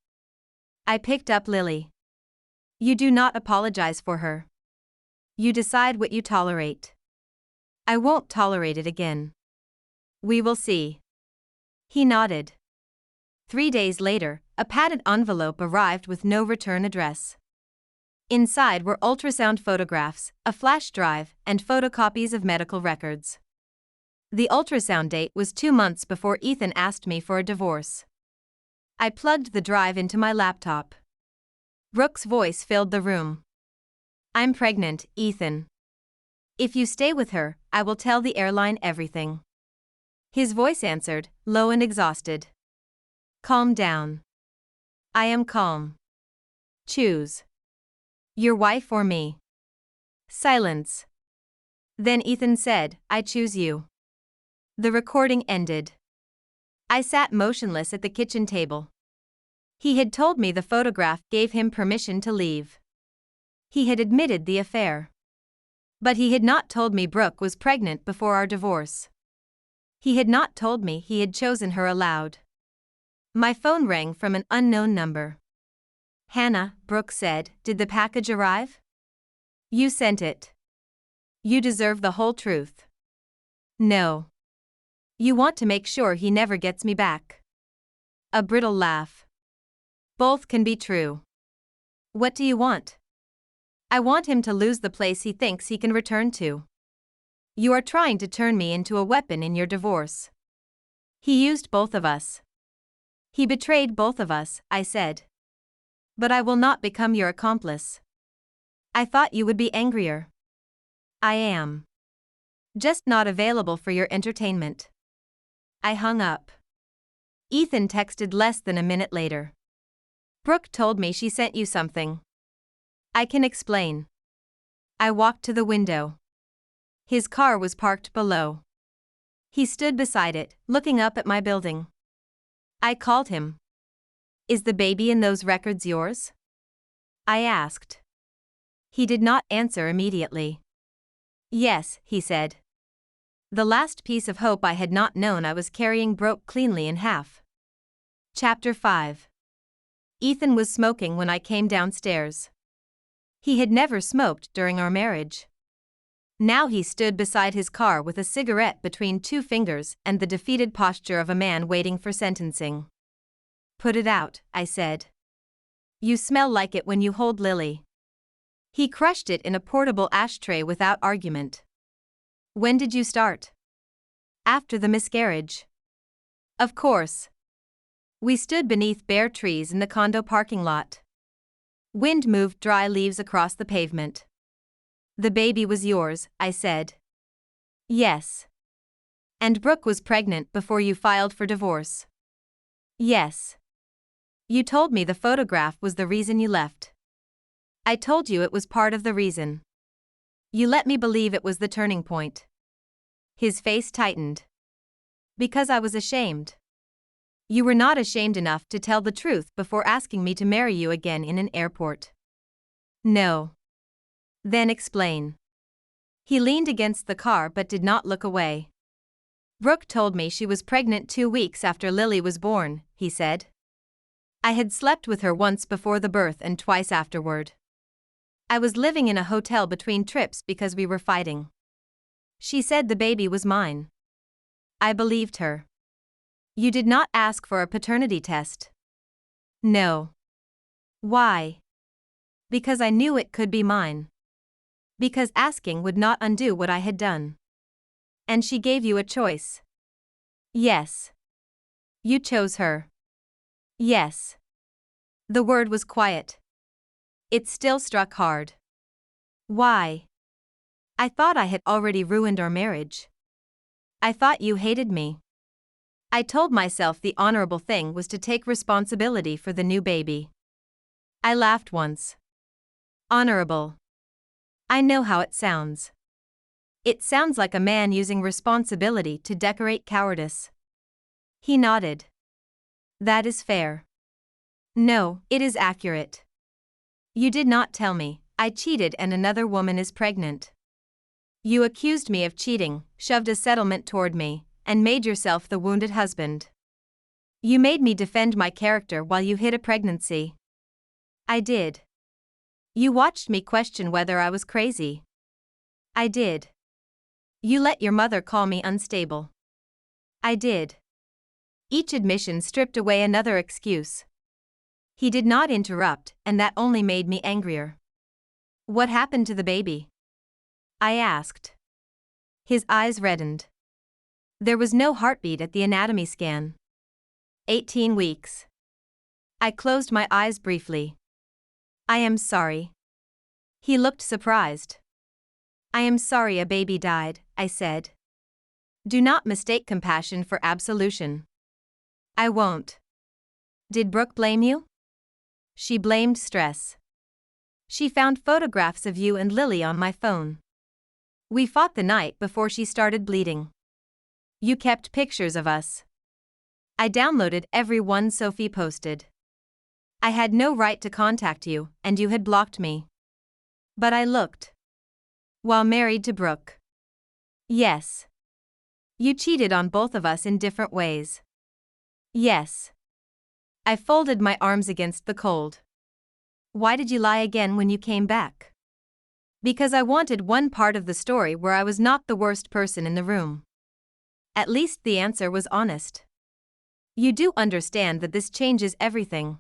I picked up Lily. You do not apologize for her. You decide what you tolerate. I won't tolerate it again. We will see. He nodded. 3 days later, a padded envelope arrived with no return address. Inside were ultrasound photographs, a flash drive, and photocopies of medical records. The ultrasound date was 2 months before Ethan asked me for a divorce. I plugged the drive into my laptop. Brooke's voice filled the room. I'm pregnant, Ethan. If you stay with her, I will tell the airline everything. His voice answered, low and exhausted. Calm down. I am calm. Choose. Your wife or me? Silence. Then Ethan said, I choose you. The recording ended. I sat motionless at the kitchen table. He had told me the photograph gave him permission to leave. He had admitted the affair. But he had not told me Brooke was pregnant before our divorce. He had not told me he had chosen her aloud. My phone rang from an unknown number. Hannah, Brooke said, did the package arrive? You sent it. You deserve the whole truth. No. You want to make sure he never gets me back. A brittle laugh. Both can be true. What do you want? I want him to lose the place he thinks he can return to. You are trying to turn me into a weapon in your divorce. He used both of us. He betrayed both of us, I said. But I will not become your accomplice. I thought you would be angrier. I am. Just not available for your entertainment. I hung up. Ethan texted less than a minute later. Brooke told me she sent you something. I can explain. I walked to the window. His car was parked below. He stood beside it, looking up at my building. I called him. Is the baby in those records yours? I asked. He did not answer immediately. Yes, he said. The last piece of hope I had not known I was carrying broke cleanly in half. Chapter 5. Ethan was smoking when I came downstairs. He had never smoked during our marriage. Now he stood beside his car with a cigarette between 2 fingers and the defeated posture of a man waiting for sentencing. Put it out, I said. You smell like it when you hold Lily. He crushed it in a portable ashtray without argument. When did you start? After the miscarriage. Of course. We stood beneath bare trees in the condo parking lot. Wind moved dry leaves across the pavement. The baby was yours, I said. Yes. And Brooke was pregnant before you filed for divorce. Yes. You told me the photograph was the reason you left. I told you it was part of the reason. You let me believe it was the turning point. His face tightened. Because I was ashamed. You were not ashamed enough to tell the truth before asking me to marry you again in an airport. No. Then explain. He leaned against the car but did not look away. Brooke told me she was pregnant 2 weeks after Lily was born, he said. I had slept with her once before the birth and twice afterward. I was living in a hotel between trips because we were fighting. She said the baby was mine. I believed her. You did not ask for a paternity test. No. Why? Because I knew it could be mine. Because asking would not undo what I had done. And she gave you a choice. Yes. You chose her. Yes. The word was quiet. It still struck hard. Why? I thought I had already ruined our marriage. I thought you hated me. I told myself the honorable thing was to take responsibility for the new baby. I laughed once. Honorable. I know how it sounds. It sounds like a man using responsibility to decorate cowardice. He nodded. That is fair. No, it is accurate. You did not tell me. I cheated and another woman is pregnant. You accused me of cheating, shoved a settlement toward me, and made yourself the wounded husband. You made me defend my character while you hid a pregnancy. I did. You watched me question whether I was crazy. I did. You let your mother call me unstable. I did. Each admission stripped away another excuse. He did not interrupt, and that only made me angrier. What happened to the baby? I asked. His eyes reddened. There was no heartbeat at the anatomy scan. 18 weeks. I closed my eyes briefly. I am sorry. He looked surprised. I am sorry a baby died, I said. Do not mistake compassion for absolution. I won't. Did Brooke blame you? She blamed stress. She found photographs of you and Lily on my phone. We fought the night before she started bleeding. You kept pictures of us. I downloaded every one Sophie posted. I had no right to contact you, and you had blocked me. But I looked. While married to Brooke. Yes. You cheated on both of us in different ways. Yes. I folded my arms against the cold. Why did you lie again when you came back? Because I wanted one part of the story where I was not the worst person in the room. At least the answer was honest. You do understand that this changes everything.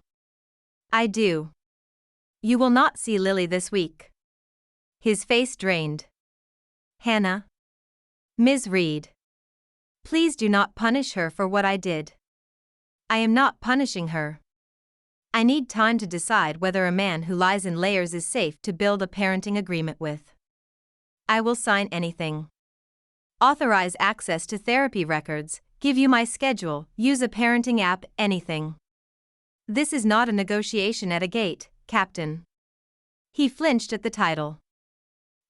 I do. You will not see Lily this week. His face drained. Hannah. Ms. Reed. Please do not punish her for what I did. I am not punishing her. I need time to decide whether a man who lies in layers is safe to build a parenting agreement with. I will sign anything. Authorize access to therapy records, give you my schedule, use a parenting app, anything. This is not a negotiation at a gate, Captain. He flinched at the title.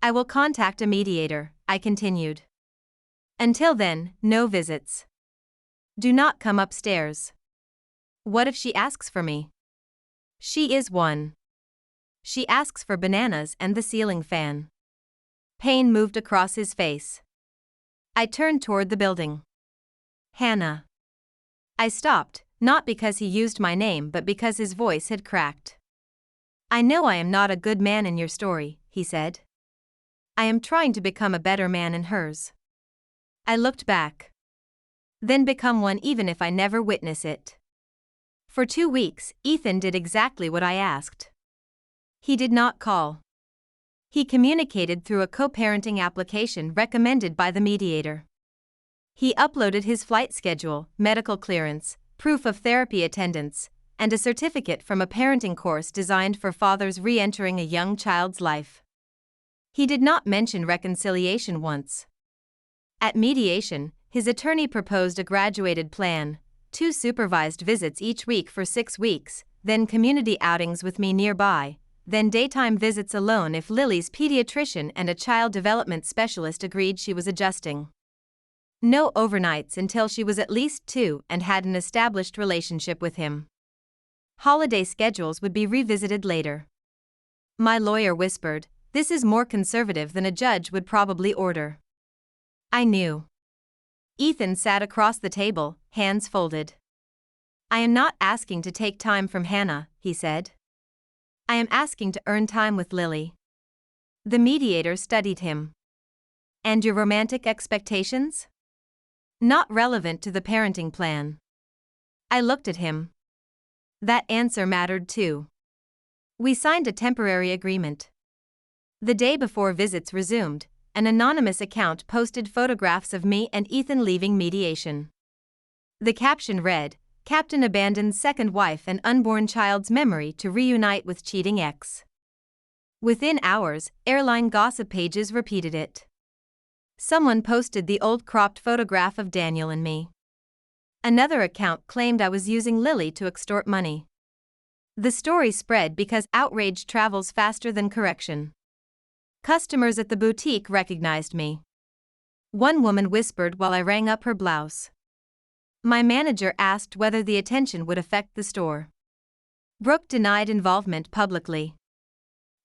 I will contact a mediator, I continued. Until then, no visits. Do not come upstairs. What if she asks for me? She is one. She asks for bananas and the ceiling fan. Pain moved across his face. I turned toward the building. Hannah. I stopped, not because he used my name but because his voice had cracked. I know I am not a good man in your story, he said. I am trying to become a better man in hers. I looked back. Then become one even if I never witness it. For 2 weeks, Ethan did exactly what I asked. He did not call. He communicated through a co-parenting application recommended by the mediator. He uploaded his flight schedule, medical clearance, proof of therapy attendance, and a certificate from a parenting course designed for fathers re-entering a young child's life. He did not mention reconciliation once. At mediation, his attorney proposed a graduated plan, 2 supervised visits each week for 6 weeks, then community outings with me nearby, then daytime visits alone if Lily's pediatrician and a child development specialist agreed she was adjusting. No overnights until she was at least 2 and had an established relationship with him. Holiday schedules would be revisited later. My lawyer whispered, "This is more conservative than a judge would probably order." I knew. Ethan sat across the table, hands folded. I am not asking to take time from Hannah, he said. I am asking to earn time with Lily. The mediator studied him. And your romantic expectations? Not relevant to the parenting plan. I looked at him. That answer mattered too. We signed a temporary agreement. The day before visits resumed, an anonymous account posted photographs of me and Ethan leaving mediation. The caption read, "Captain abandons second wife and unborn child's memory to reunite with cheating ex." Within hours, airline gossip pages repeated it. Someone posted the old cropped photograph of Daniel and me. Another account claimed I was using Lily to extort money. The story spread because outrage travels faster than correction. Customers at the boutique recognized me. One woman whispered while I rang up her blouse. My manager asked whether the attention would affect the store. Brooke denied involvement publicly.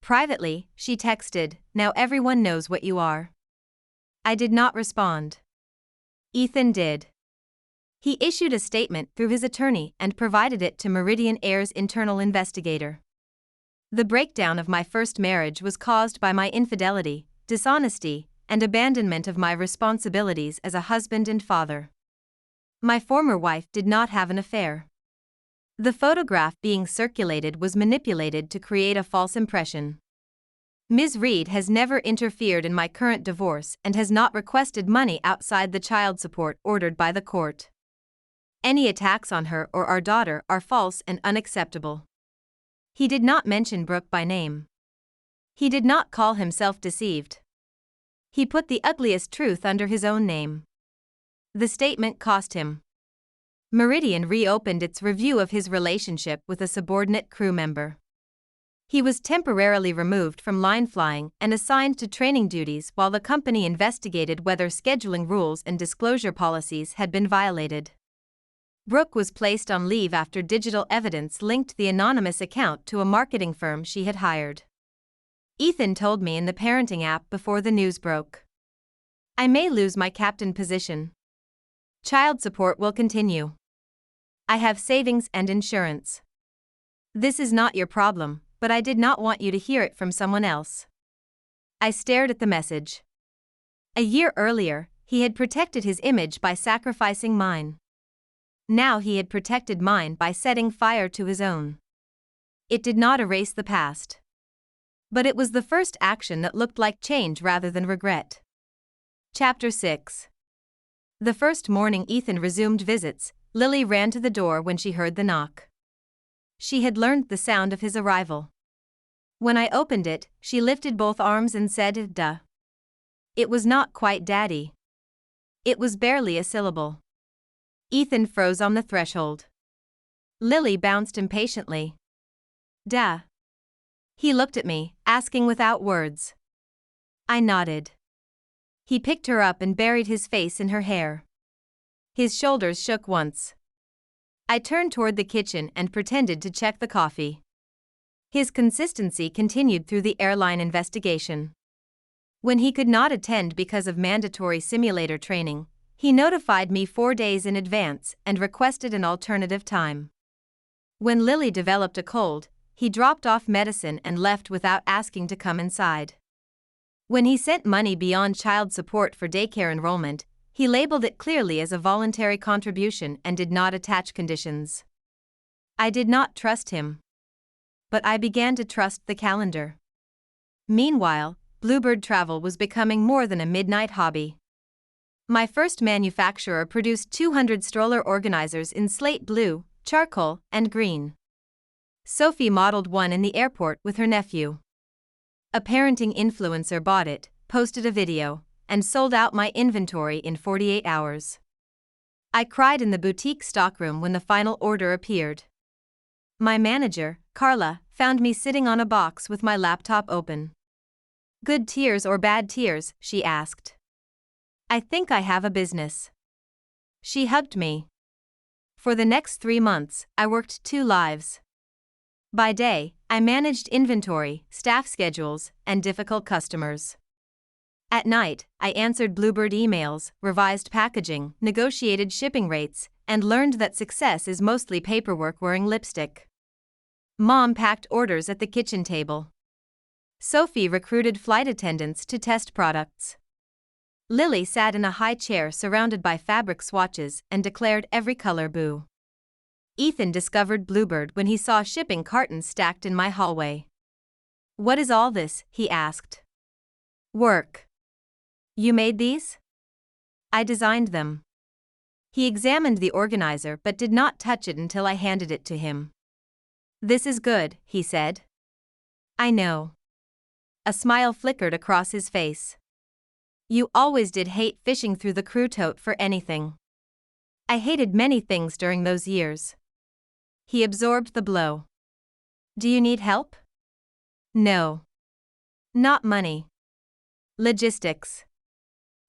Privately, she texted, "Now everyone knows what you are." I did not respond. Ethan did. He issued a statement through his attorney and provided it to Meridian Air's internal investigator. The breakdown of my first marriage was caused by my infidelity, dishonesty, and abandonment of my responsibilities as a husband and father. My former wife did not have an affair. The photograph being circulated was manipulated to create a false impression. Ms. Reed has never interfered in my current divorce and has not requested money outside the child support ordered by the court. Any attacks on her or our daughter are false and unacceptable. He did not mention Brooke by name. He did not call himself deceived. He put the ugliest truth under his own name. The statement cost him. Meridian reopened its review of his relationship with a subordinate crew member. He was temporarily removed from line flying and assigned to training duties while the company investigated whether scheduling rules and disclosure policies had been violated. Brooke was placed on leave after digital evidence linked the anonymous account to a marketing firm she had hired. Ethan told me in the parenting app before the news broke. I may lose my captain position. Child support will continue. I have savings and insurance. This is not your problem, but I did not want you to hear it from someone else. I stared at the message. A year earlier, he had protected his image by sacrificing mine. Now he had protected mine by setting fire to his own. It did not erase the past. But it was the first action that looked like change rather than regret. Chapter 6. The first morning Ethan resumed visits, Lily ran to the door when she heard the knock. She had learned the sound of his arrival. When I opened it, she lifted both arms and said, "Duh." It was not quite daddy. It was barely a syllable. Ethan froze on the threshold. Lily bounced impatiently. "Duh." He looked at me, asking without words. I nodded. He picked her up and buried his face in her hair. His shoulders shook once. I turned toward the kitchen and pretended to check the coffee. His consistency continued through the airline investigation. When he could not attend because of mandatory simulator training, he notified me 4 days in advance and requested an alternative time. When Lily developed a cold, he dropped off medicine and left without asking to come inside. When he sent money beyond child support for daycare enrollment, he labeled it clearly as a voluntary contribution and did not attach conditions. I did not trust him. But I began to trust the calendar. Meanwhile, Bluebird travel was becoming more than a midnight hobby. My first manufacturer produced 200 stroller organizers in slate blue, charcoal, and green. Sophie modeled one in the airport with her nephew. A parenting influencer bought it, posted a video, and sold out my inventory in 48 hours. I cried in the boutique stockroom when the final order appeared. My manager, Carla, found me sitting on a box with my laptop open. "Good tears or bad tears?" she asked. "I think I have a business." She hugged me. For the next 3 months, I worked 2 lives. By day, I managed inventory, staff schedules, and difficult customers. At night, I answered Bluebird emails, revised packaging, negotiated shipping rates, and learned that success is mostly paperwork wearing lipstick. Mom packed orders at the kitchen table. Sophie recruited flight attendants to test products. Lily sat in a high chair surrounded by fabric swatches and declared every color boo. Ethan discovered Bluebird when he saw shipping cartons stacked in my hallway. "What is all this?" he asked. "Work. You made these?" "I designed them." He examined the organizer but did not touch it until I handed it to him. "This is good," he said. "I know." A smile flickered across his face. "You always did hate fishing through the crew tote for anything." "I hated many things during those years." He absorbed the blow. "Do you need help?" "No. Not money. Logistics.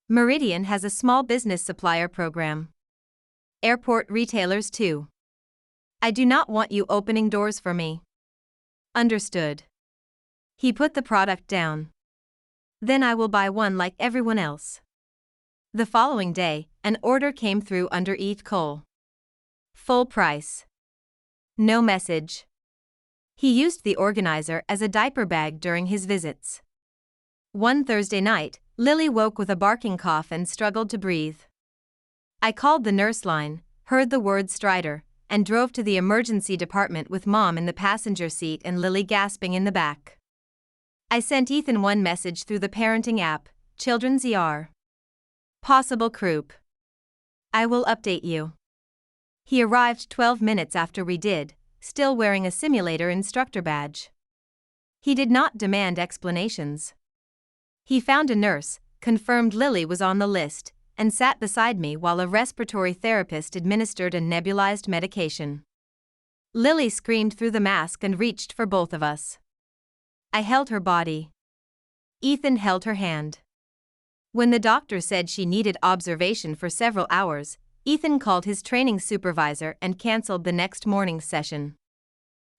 Meridian has a small business supplier program. Airport retailers too. I do not want you opening doors for me." "Understood." He put the product down. "Then I will buy one like everyone else." The following day, an order came through under Eth Cole. Full price. No message. He used the organizer as a diaper bag during his visits. One Thursday night, Lily woke with a barking cough and struggled to breathe. I called the nurse line, heard the word Strider, and drove to the emergency department with Mom in the passenger seat and Lily gasping in the back. I sent Ethan one message through the parenting app, "Children's ER. Possible croup. I will update you." He arrived 12 minutes after we did, still wearing a simulator instructor badge. He did not demand explanations. He found a nurse, confirmed Lily was on the list, and sat beside me while a respiratory therapist administered a nebulized medication. Lily screamed through the mask and reached for both of us. I held her body. Ethan held her hand. When the doctor said she needed observation for several hours, Ethan called his training supervisor and canceled the next morning's session.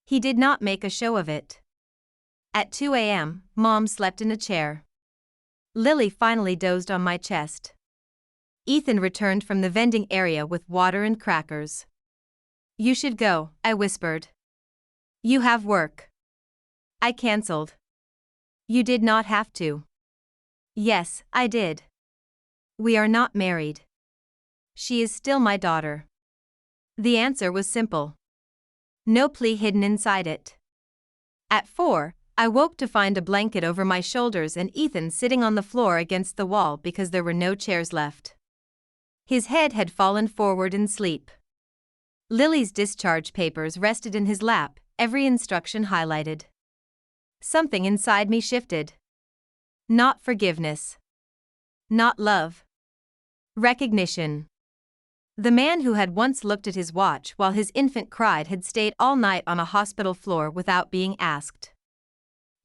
He did not make a show of it. At 2 a.m., Mom slept in a chair. Lily finally dozed on my chest. Ethan returned from the vending area with water and crackers. "You should go," I whispered. "You have work." I canceled. "You did not have to." "Yes, I did. We are not married. She is still my daughter." The answer was simple. No plea hidden inside it. At 4, I woke to find a blanket over my shoulders and Ethan sitting on the floor against the wall because there were no chairs left. His head had fallen forward in sleep. Lily's discharge papers rested in his lap, every instruction highlighted. Something inside me shifted. Not forgiveness. Not love. Recognition. The man who had once looked at his watch while his infant cried had stayed all night on a hospital floor without being asked.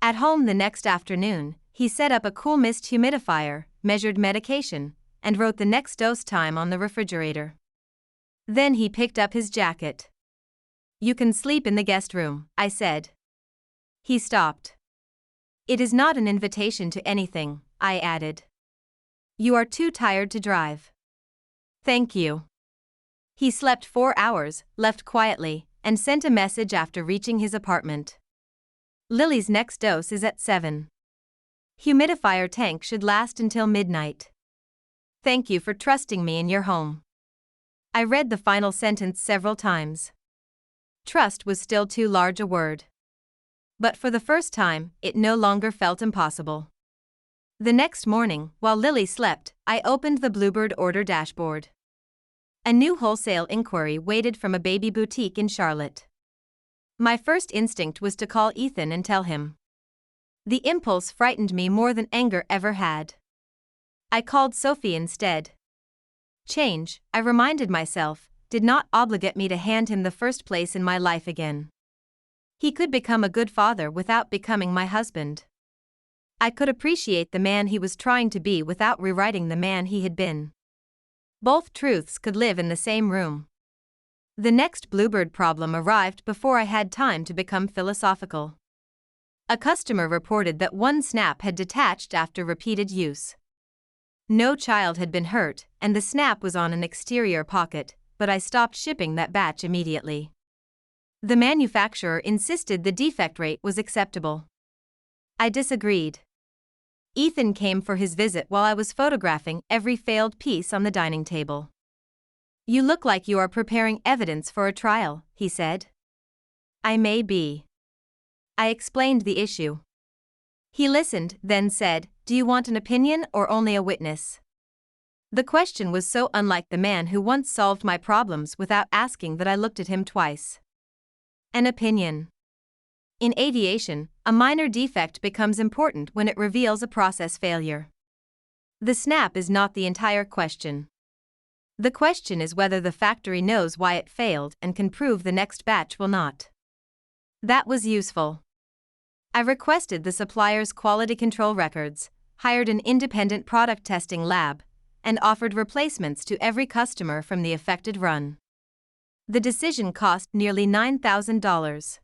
At home the next afternoon, he set up a cool mist humidifier, measured medication, and wrote the next dose time on the refrigerator. Then he picked up his jacket. "You can sleep in the guest room," I said. He stopped. "It is not an invitation to anything," I added. "You are too tired to drive." "Thank you." He slept 4 hours, left quietly, and sent a message after reaching his apartment. "Lily's next dose is at 7. Humidifier tank should last until midnight. Thank you for trusting me in your home." I read the final sentence several times. Trust was still too large a word. But for the first time, it no longer felt impossible. The next morning, while Lily slept, I opened the Bluebird order dashboard. A new wholesale inquiry waited from a baby boutique in Charlotte. My first instinct was to call Ethan and tell him. The impulse frightened me more than anger ever had. I called Sophie instead. Change, I reminded myself, did not obligate me to hand him the first place in my life again. He could become a good father without becoming my husband. I could appreciate the man he was trying to be without rewriting the man he had been. Both truths could live in the same room. The next Bluebird problem arrived before I had time to become philosophical. A customer reported that one snap had detached after repeated use. No child had been hurt, and the snap was on an exterior pocket, but I stopped shipping that batch immediately. The manufacturer insisted the defect rate was acceptable. I disagreed. Ethan came for his visit while I was photographing every failed piece on the dining table. You look like you are preparing evidence for a trial, he said. I may be. I explained the issue. He listened, then said, Do you want an opinion or only a witness? The question was so unlike the man who once solved my problems without asking that I looked at him twice. An opinion. In aviation, a minor defect becomes important when it reveals a process failure. The snap is not the entire question. The question is whether the factory knows why it failed and can prove the next batch will not. That was useful. I requested the supplier's quality control records, hired an independent product testing lab, and offered replacements to every customer from the affected run. The decision cost nearly $9,000.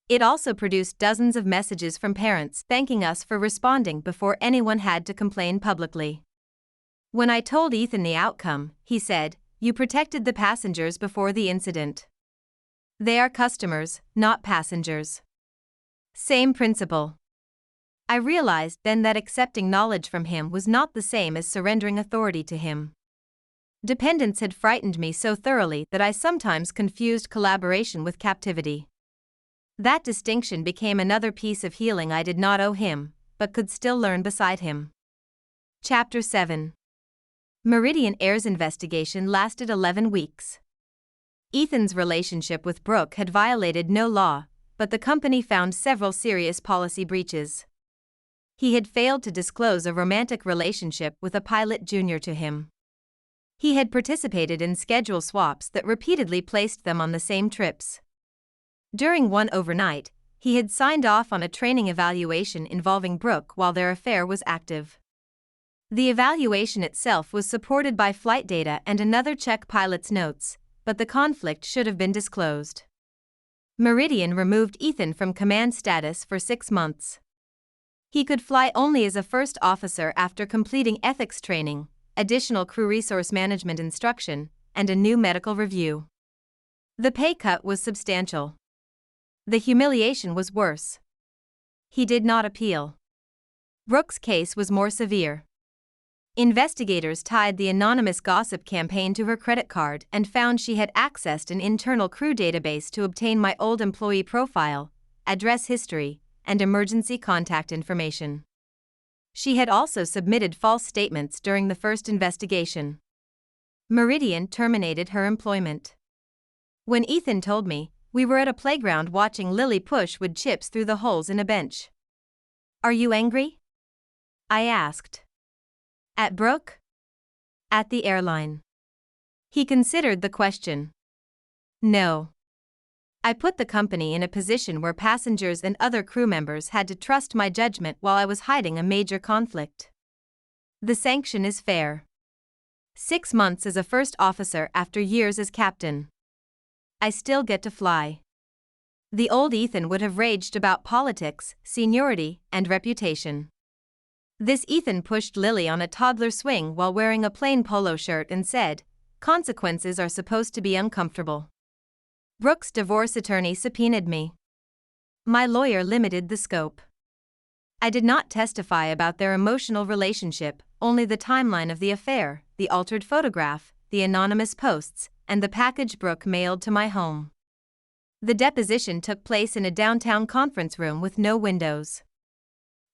It also produced dozens of messages from parents thanking us for responding before anyone had to complain publicly. When I told Ethan the outcome, he said, You protected the passengers before the incident. They are customers, not passengers. Same principle. I realized then that accepting knowledge from him was not the same as surrendering authority to him. Dependence had frightened me so thoroughly that I sometimes confused collaboration with captivity. That distinction became another piece of healing I did not owe him, but could still learn beside him. Chapter 7. Meridian Air's investigation lasted 11 weeks. Ethan's relationship with Brooke had violated no law, but the company found several serious policy breaches. He had failed to disclose a romantic relationship with a pilot junior to him. He had participated in schedule swaps that repeatedly placed them on the same trips. During one overnight, he had signed off on a training evaluation involving Brooke while their affair was active. The evaluation itself was supported by flight data and another Czech pilot's notes, but the conflict should have been disclosed. Meridian removed Ethan from command status for 6 months. He could fly only as a first officer after completing ethics training, additional crew resource management instruction, and a new medical review. The pay cut was substantial. The humiliation was worse. He did not appeal. Brooke's case was more severe. Investigators tied the anonymous gossip campaign to her credit card and found she had accessed an internal crew database to obtain my old employee profile, address history, and emergency contact information. She had also submitted false statements during the first investigation. Meridian terminated her employment. When Ethan told me, we were at a playground watching Lily push wood chips through the holes in a bench. Are you angry? I asked. At Brooke? At the airline. He considered the question. No. I put the company in a position where passengers and other crew members had to trust my judgment while I was hiding a major conflict. The sanction is fair. 6 months as a first officer after years as captain. I still get to fly. The old Ethan would have raged about politics, seniority, and reputation. This Ethan pushed Lily on a toddler swing while wearing a plain polo shirt and said, Consequences are supposed to be uncomfortable. Brooke's divorce attorney subpoenaed me. My lawyer limited the scope. I did not testify about their emotional relationship, only the timeline of the affair, the altered photograph, the anonymous posts, and the package Brooke mailed to my home. The deposition took place in a downtown conference room with no windows.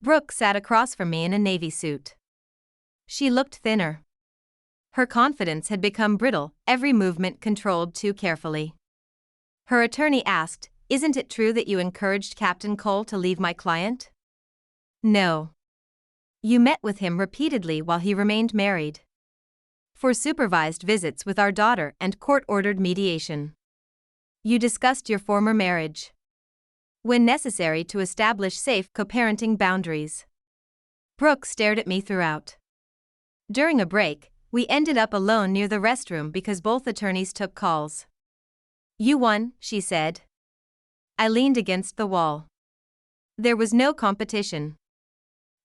Brooke sat across from me in a navy suit. She looked thinner. Her confidence had become brittle, every movement controlled too carefully. Her attorney asked, Isn't it true that you encouraged Captain Cole to leave my client? No. You met with him repeatedly while he remained married. For supervised visits with our daughter and court-ordered mediation. You discussed your former marriage. When necessary to establish safe co-parenting boundaries. Brooke stared at me throughout. During a break, we ended up alone near the restroom because both attorneys took calls. You won, she said. I leaned against the wall. There was no competition.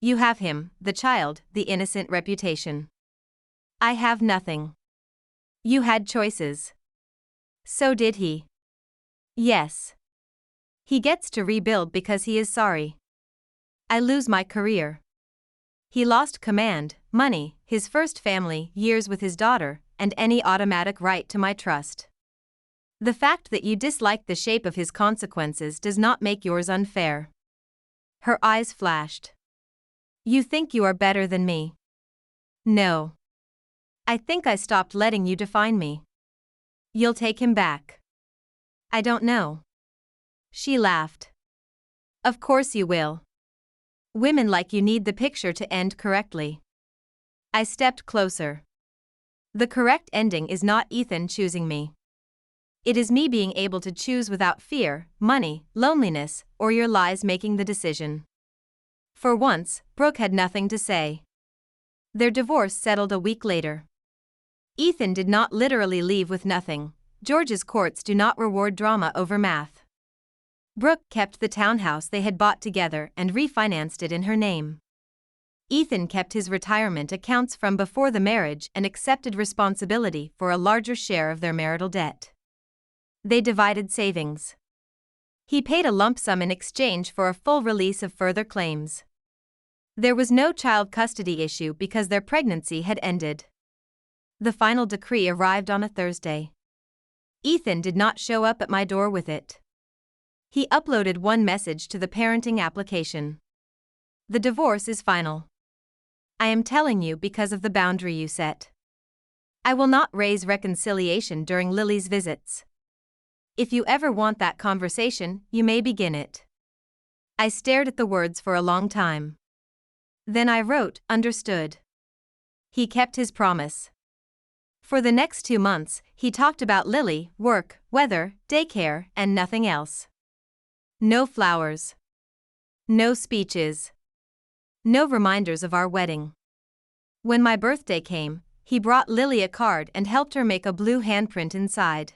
You have him, the child, the innocent reputation. I have nothing. You had choices. So did he. Yes. He gets to rebuild because he is sorry. I lose my career. He lost command, money, his first family, years with his daughter, and any automatic right to my trust. The fact that you dislike the shape of his consequences does not make yours unfair. Her eyes flashed. You think you are better than me? No. I think I stopped letting you define me. You'll take him back. I don't know. She laughed. Of course you will. Women like you need the picture to end correctly. I stepped closer. The correct ending is not Ethan choosing me. It is me being able to choose without fear, money, loneliness, or your lies making the decision. For once, Brooke had nothing to say. Their divorce settled a week later. Ethan did not literally leave with nothing. George's courts do not reward drama over math. Brooke kept the townhouse they had bought together and refinanced it in her name. Ethan kept his retirement accounts from before the marriage and accepted responsibility for a larger share of their marital debt. They divided savings. He paid a lump sum in exchange for a full release of further claims. There was no child custody issue because their pregnancy had ended. The final decree arrived on a Thursday. Ethan did not show up at my door with it. He uploaded one message to the parenting application. The divorce is final. I am telling you because of the boundary you set. I will not raise reconciliation during Lily's visits. If you ever want that conversation, you may begin it. I stared at the words for a long time. Then I wrote, understood. He kept his promise. For the next 2 months, he talked about Lily, work, weather, daycare, and nothing else. No flowers. No speeches. No reminders of our wedding. When my birthday came, he brought Lily a card and helped her make a blue handprint inside.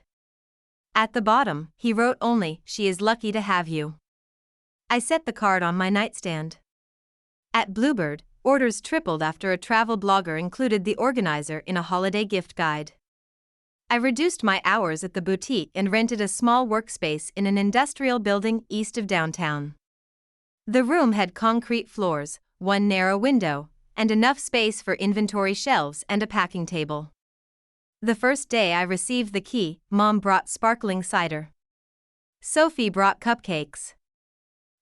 At the bottom, he wrote only, "She is lucky to have you." I set the card on my nightstand. At Bluebird, orders tripled after a travel blogger included the organizer in a holiday gift guide. I reduced my hours at the boutique and rented a small workspace in an industrial building east of downtown. The room had concrete floors, one narrow window, and enough space for inventory shelves and a packing table. The first day I received the key, Mom brought sparkling cider. Sophie brought cupcakes.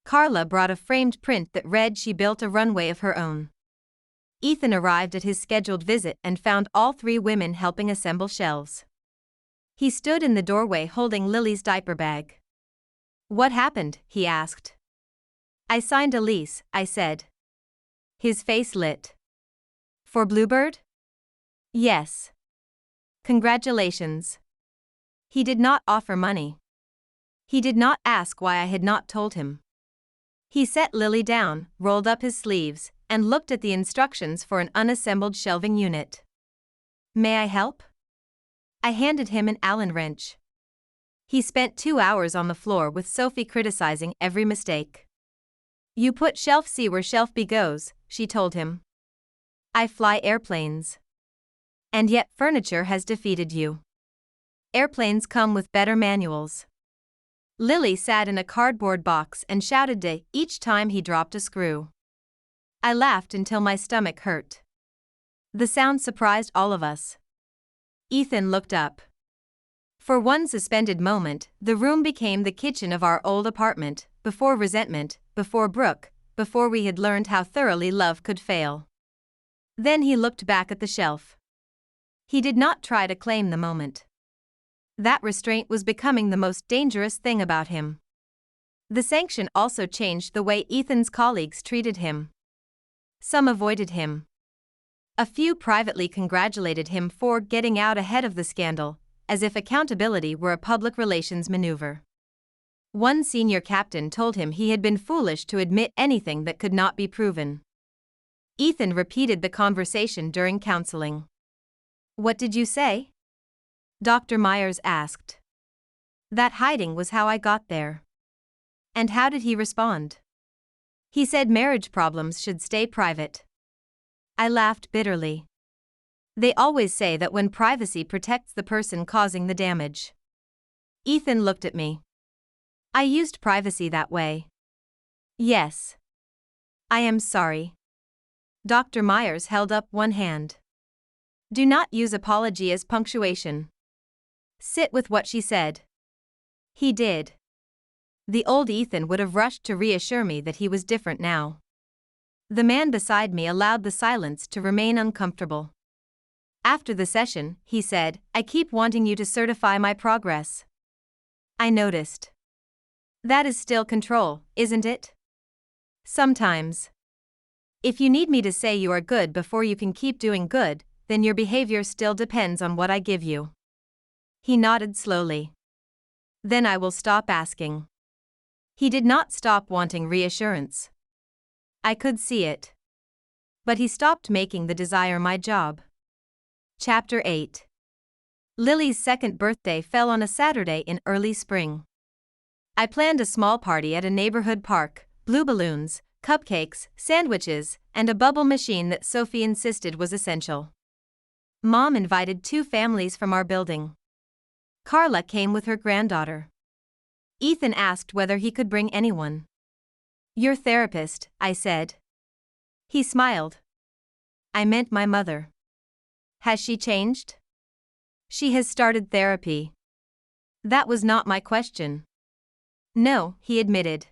Carla brought a framed print that read she built a runway of her own. Ethan arrived at his scheduled visit and found all 3 women helping assemble shelves. He stood in the doorway holding Lily's diaper bag. What happened? He asked. I signed a lease, I said. His face lit. For Bluebird? Yes. Congratulations. He did not offer money. He did not ask why I had not told him. He set Lily down, rolled up his sleeves, and looked at the instructions for an unassembled shelving unit. May I help? I handed him an Allen wrench. He spent 2 hours on the floor with Sophie criticizing every mistake. You put shelf C where shelf B goes, she told him. I fly airplanes. And yet furniture has defeated you. Airplanes come with better manuals. Lily sat in a cardboard box and shouted "day" each time he dropped a screw. I laughed until my stomach hurt. The sound surprised all of us. Ethan looked up. For one suspended moment, the room became the kitchen of our old apartment, before resentment, before Brooke, before we had learned how thoroughly love could fail. Then he looked back at the shelf. He did not try to claim the moment. That restraint was becoming the most dangerous thing about him. The sanction also changed the way Ethan's colleagues treated him. Some avoided him. A few privately congratulated him for getting out ahead of the scandal, as if accountability were a public relations maneuver. One senior captain told him he had been foolish to admit anything that could not be proven. Ethan repeated the conversation during counseling. What did you say? Dr. Myers asked. That hiding was how I got there. And how did he respond? He said marriage problems should stay private. I laughed bitterly. They always say that when privacy protects the person causing the damage. Ethan looked at me. I used privacy that way. Yes. I am sorry. Dr. Myers held up one hand. Do not use apology as punctuation. Sit with what she said. He did. The old Ethan would have rushed to reassure me that he was different now. The man beside me allowed the silence to remain uncomfortable. After the session, he said, I keep wanting you to certify my progress. I noticed. That is still control, isn't it? Sometimes. If you need me to say you are good before you can keep doing good, then your behavior still depends on what I give you. He nodded slowly. Then I will stop asking. He did not stop wanting reassurance. I could see it. But he stopped making the desire my job. Chapter 8. Lily's second birthday fell on a Saturday in early spring. I planned a small party at a neighborhood park, blue balloons, cupcakes, sandwiches, and a bubble machine that Sophie insisted was essential. Mom invited 2 families from our building. Carla came with her granddaughter. Ethan asked whether he could bring anyone. Your therapist, I said. He smiled. I meant my mother. Has she changed? She has started therapy. That was not my question. No, he admitted.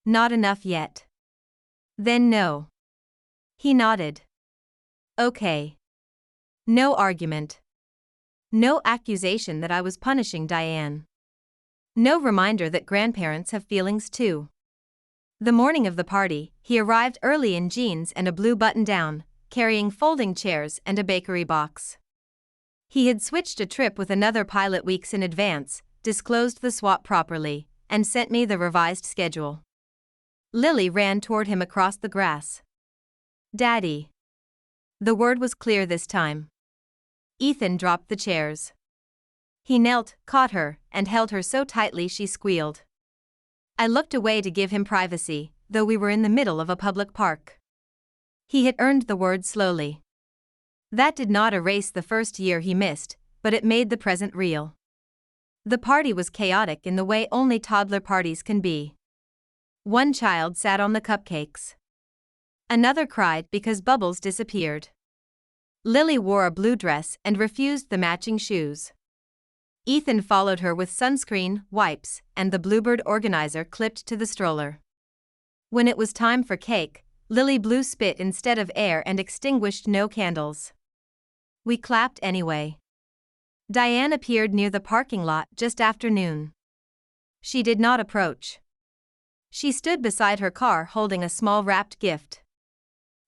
Not enough yet. Then no. He nodded. Okay. No argument. No accusation that I was punishing Diane. No reminder that grandparents have feelings too. The morning of the party, he arrived early in jeans and a blue button-down, carrying folding chairs and a bakery box. He had switched a trip with another pilot weeks in advance, disclosed the swap properly, and sent me the revised schedule. Lily ran toward him across the grass. Daddy. The word was clear this time. Ethan dropped the chairs. He knelt, caught her, and held her so tightly she squealed. I looked away to give him privacy, though we were in the middle of a public park. He had earned the word slowly. That did not erase the first year he missed, but it made the present real. The party was chaotic in the way only toddler parties can be. One child sat on the cupcakes. Another cried because Bubbles disappeared. Lily wore a blue dress and refused the matching shoes. Ethan followed her with sunscreen, wipes, and the Bluebird organizer clipped to the stroller. When it was time for cake, Lily blew spit instead of air and extinguished no candles. We clapped anyway. Diane appeared near the parking lot just after noon. She did not approach. She stood beside her car holding a small wrapped gift.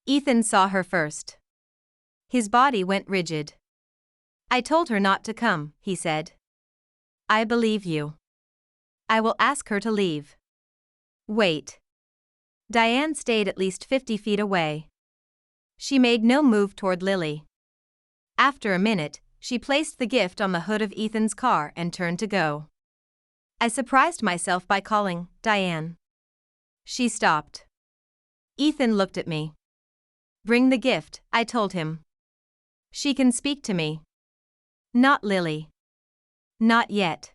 Ethan saw her first. His body went rigid. I told her not to come, he said. I believe you. I will ask her to leave. Wait. Diane stayed at least 50 feet away. She made no move toward Lily. After a minute, she placed the gift on the hood of Ethan's car and turned to go. I surprised myself by calling, Diane. She stopped. Ethan looked at me. Bring the gift, I told him. She can speak to me. Not Lily. Not yet.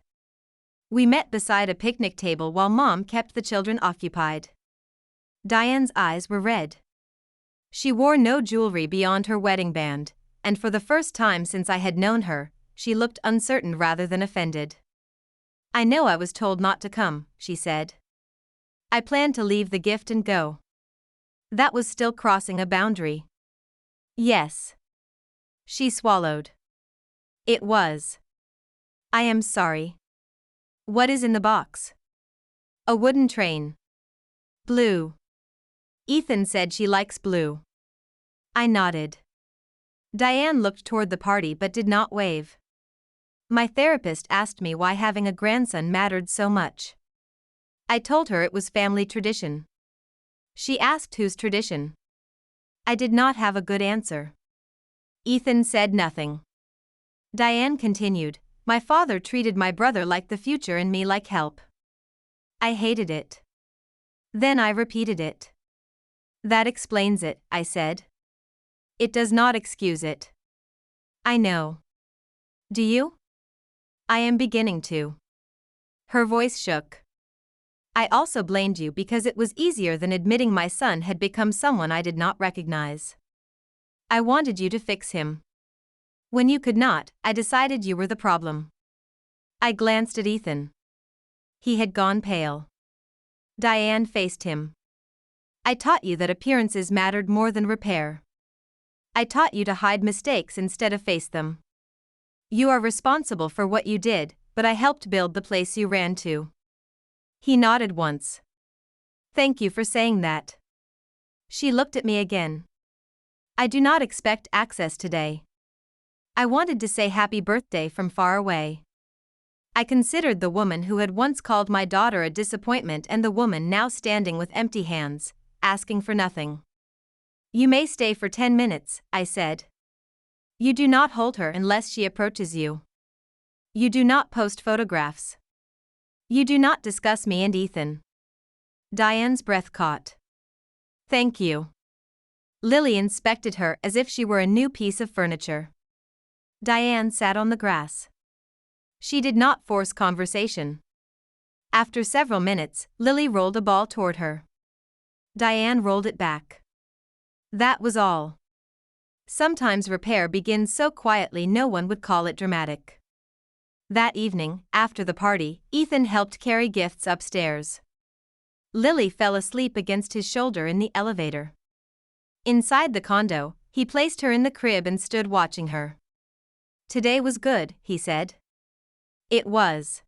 We met beside a picnic table while Mom kept the children occupied. Diane's eyes were red. She wore no jewelry beyond her wedding band, and for the first time since I had known her, she looked uncertain rather than offended. I know I was told not to come, she said. I planned to leave the gift and go. That was still crossing a boundary. Yes. She swallowed. It was. I am sorry. What is in the box? A wooden train. Blue. Ethan said she likes blue. I nodded. Diane looked toward the party but did not wave. My therapist asked me why having a grandson mattered so much. I told her it was family tradition. She asked whose tradition. I did not have a good answer. Ethan said nothing. Diane continued, my father treated my brother like the future and me like help. I hated it. Then I repeated it. That explains it, I said. It does not excuse it. I know. Do you? I am beginning to. Her voice shook. I also blamed you because it was easier than admitting my son had become someone I did not recognize. I wanted you to fix him. When you could not, I decided you were the problem. I glanced at Ethan. He had gone pale. Diane faced him. I taught you that appearances mattered more than repair. I taught you to hide mistakes instead of face them. You are responsible for what you did, but I helped build the place you ran to. He nodded once. Thank you for saying that. She looked at me again. I do not expect access today. I wanted to say happy birthday from far away. I considered the woman who had once called my daughter a disappointment and the woman now standing with empty hands, asking for nothing. You may stay for 10 minutes, I said. You do not hold her unless she approaches you. You do not post photographs. You do not discuss me and Ethan. Diane's breath caught. Thank you. Lily inspected her as if she were a new piece of furniture. Diane sat on the grass. She did not force conversation. After several minutes, Lily rolled a ball toward her. Diane rolled it back. That was all. Sometimes repair begins so quietly no one would call it dramatic. That evening, after the party, Ethan helped carry gifts upstairs. Lily fell asleep against his shoulder in the elevator. Inside the condo, he placed her in the crib and stood watching her. Today was good, he said. It was.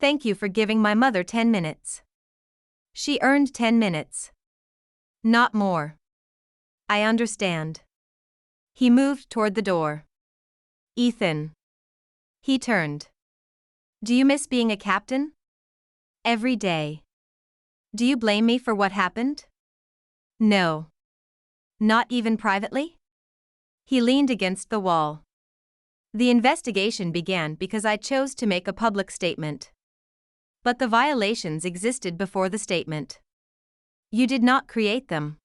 Thank you for giving my mother 10 minutes. She earned 10 minutes. Not more. I understand. He moved toward the door. Ethan. He turned. Do you miss being a captain? Every day. Do you blame me for what happened? No. Not even privately? He leaned against the wall. The investigation began because I chose to make a public statement. But the violations existed before the statement. You did not create them.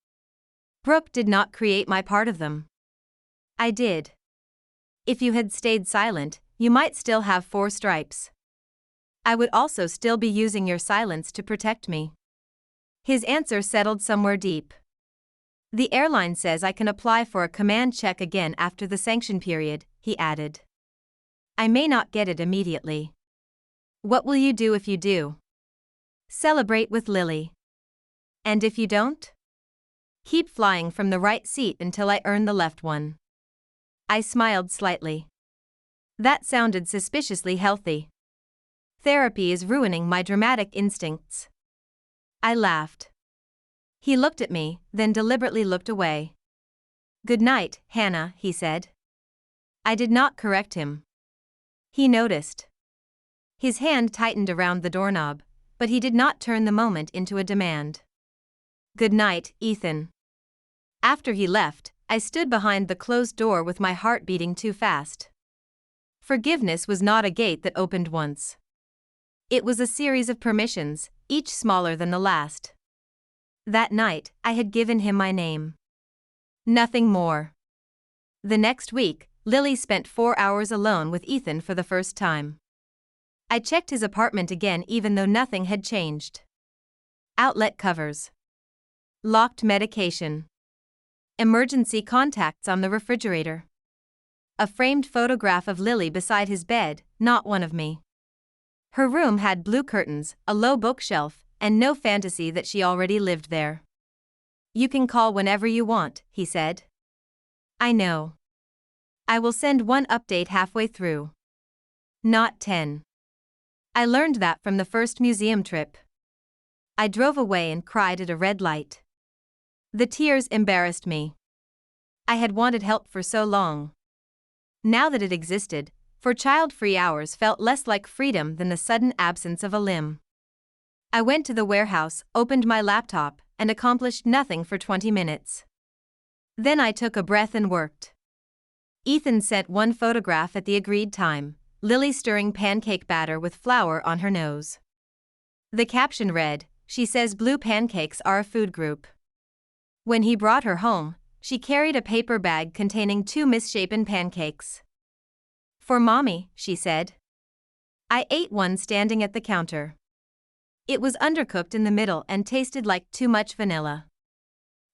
Brooke did not create my part of them. I did. If you had stayed silent, you might still have 4 stripes. I would also still be using your silence to protect me. His answer settled somewhere deep. The airline says I can apply for a command check again after the sanction period, he added. I may not get it immediately. What will you do if you do? Celebrate with Lily. And if you don't? Keep flying from the right seat until I earn the left one. I smiled slightly. That sounded suspiciously healthy. Therapy is ruining my dramatic instincts. I laughed. He looked at me, then deliberately looked away. Good night, Hannah, he said. I did not correct him. He noticed. His hand tightened around the doorknob, but he did not turn the moment into a demand. Good night, Ethan. After he left, I stood behind the closed door with my heart beating too fast. Forgiveness was not a gate that opened once. It was a series of permissions, each smaller than the last. That night, I had given him my name. Nothing more. The next week, Lily spent 4 hours alone with Ethan for the first time. I checked his apartment again even though nothing had changed. Outlet covers. Locked medication. Emergency contacts on the refrigerator. A framed photograph of Lily beside his bed, not one of me. Her room had blue curtains, a low bookshelf, and no fantasy that she already lived there. You can call whenever you want, he said. I know. I will send one update halfway through. Not 10. I learned that from the first museum trip. I drove away and cried at a red light. The tears embarrassed me. I had wanted help for so long. Now that it existed, for child-free hours felt less like freedom than the sudden absence of a limb. I went to the warehouse, opened my laptop, and accomplished nothing for 20 minutes. Then I took a breath and worked. Ethan sent one photograph at the agreed time, Lily stirring pancake batter with flour on her nose. The caption read, "She says blue pancakes are a food group." When he brought her home, she carried a paper bag containing 2 misshapen pancakes. For Mommy, she said. I ate one standing at the counter. It was undercooked in the middle and tasted like too much vanilla.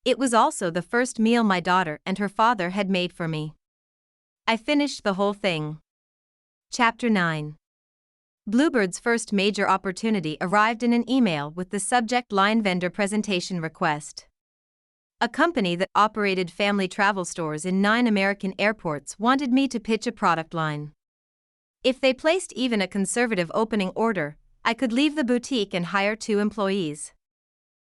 It was also the first meal my daughter and her father had made for me. I finished the whole thing. Chapter 9. Bluebird's first major opportunity arrived in an email with the subject line vendor presentation request. A company that operated family travel stores in 9 American airports wanted me to pitch a product line. If they placed even a conservative opening order, I could leave the boutique and hire 2 employees.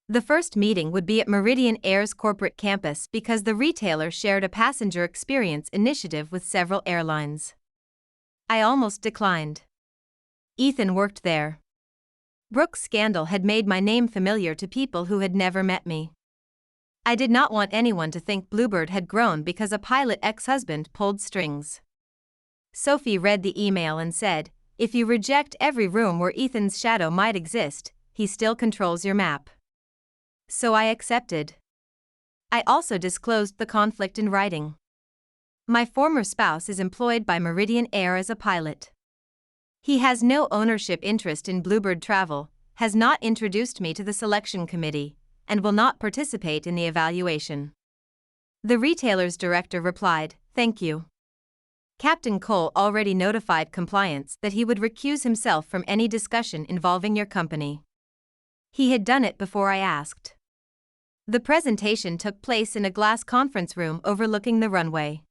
The first meeting would be at Meridian Air's corporate campus because the retailer shared a passenger experience initiative with several airlines. I almost declined. Ethan worked there. Brooke's scandal had made my name familiar to people who had never met me. I did not want anyone to think Bluebird had grown because a pilot ex-husband pulled strings. Sophie read the email and said, "If you reject every room where Ethan's shadow might exist, he still controls your map." So I accepted. I also disclosed the conflict in writing. My former spouse is employed by Meridian Air as a pilot. He has no ownership interest in Bluebird Travel, has not introduced me to the selection committee, and will not participate in the evaluation. The retailer's director replied, "Thank you." Captain Cole already notified compliance that he would recuse himself from any discussion involving your company. He had done it before I asked. The presentation took place in a glass conference room overlooking the runway.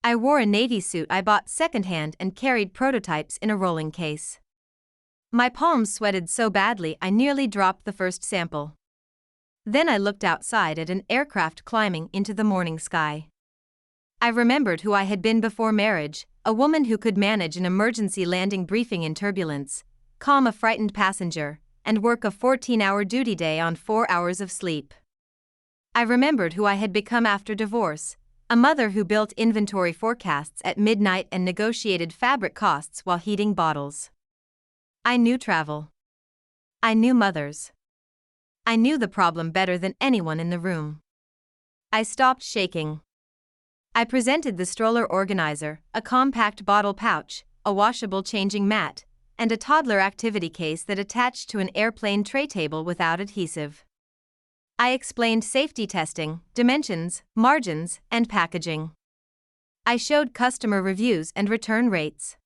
I wore a navy suit I bought secondhand and carried prototypes in a rolling case. My palms sweated so badly I nearly dropped the first sample. Then I looked outside at an aircraft climbing into the morning sky. I remembered who I had been before marriage, a woman who could manage an emergency landing briefing in turbulence, calm a frightened passenger, and work a 14-hour duty day on 4 hours of sleep. I remembered who I had become after divorce, a mother who built inventory forecasts at midnight and negotiated fabric costs while heating bottles. I knew travel. I knew mothers. I knew the problem better than anyone in the room. I stopped shaking. I presented the stroller organizer, a compact bottle pouch, a washable changing mat, and a toddler activity case that attached to an airplane tray table without adhesive. I explained safety testing, dimensions, margins, and packaging. I showed customer reviews and return rates.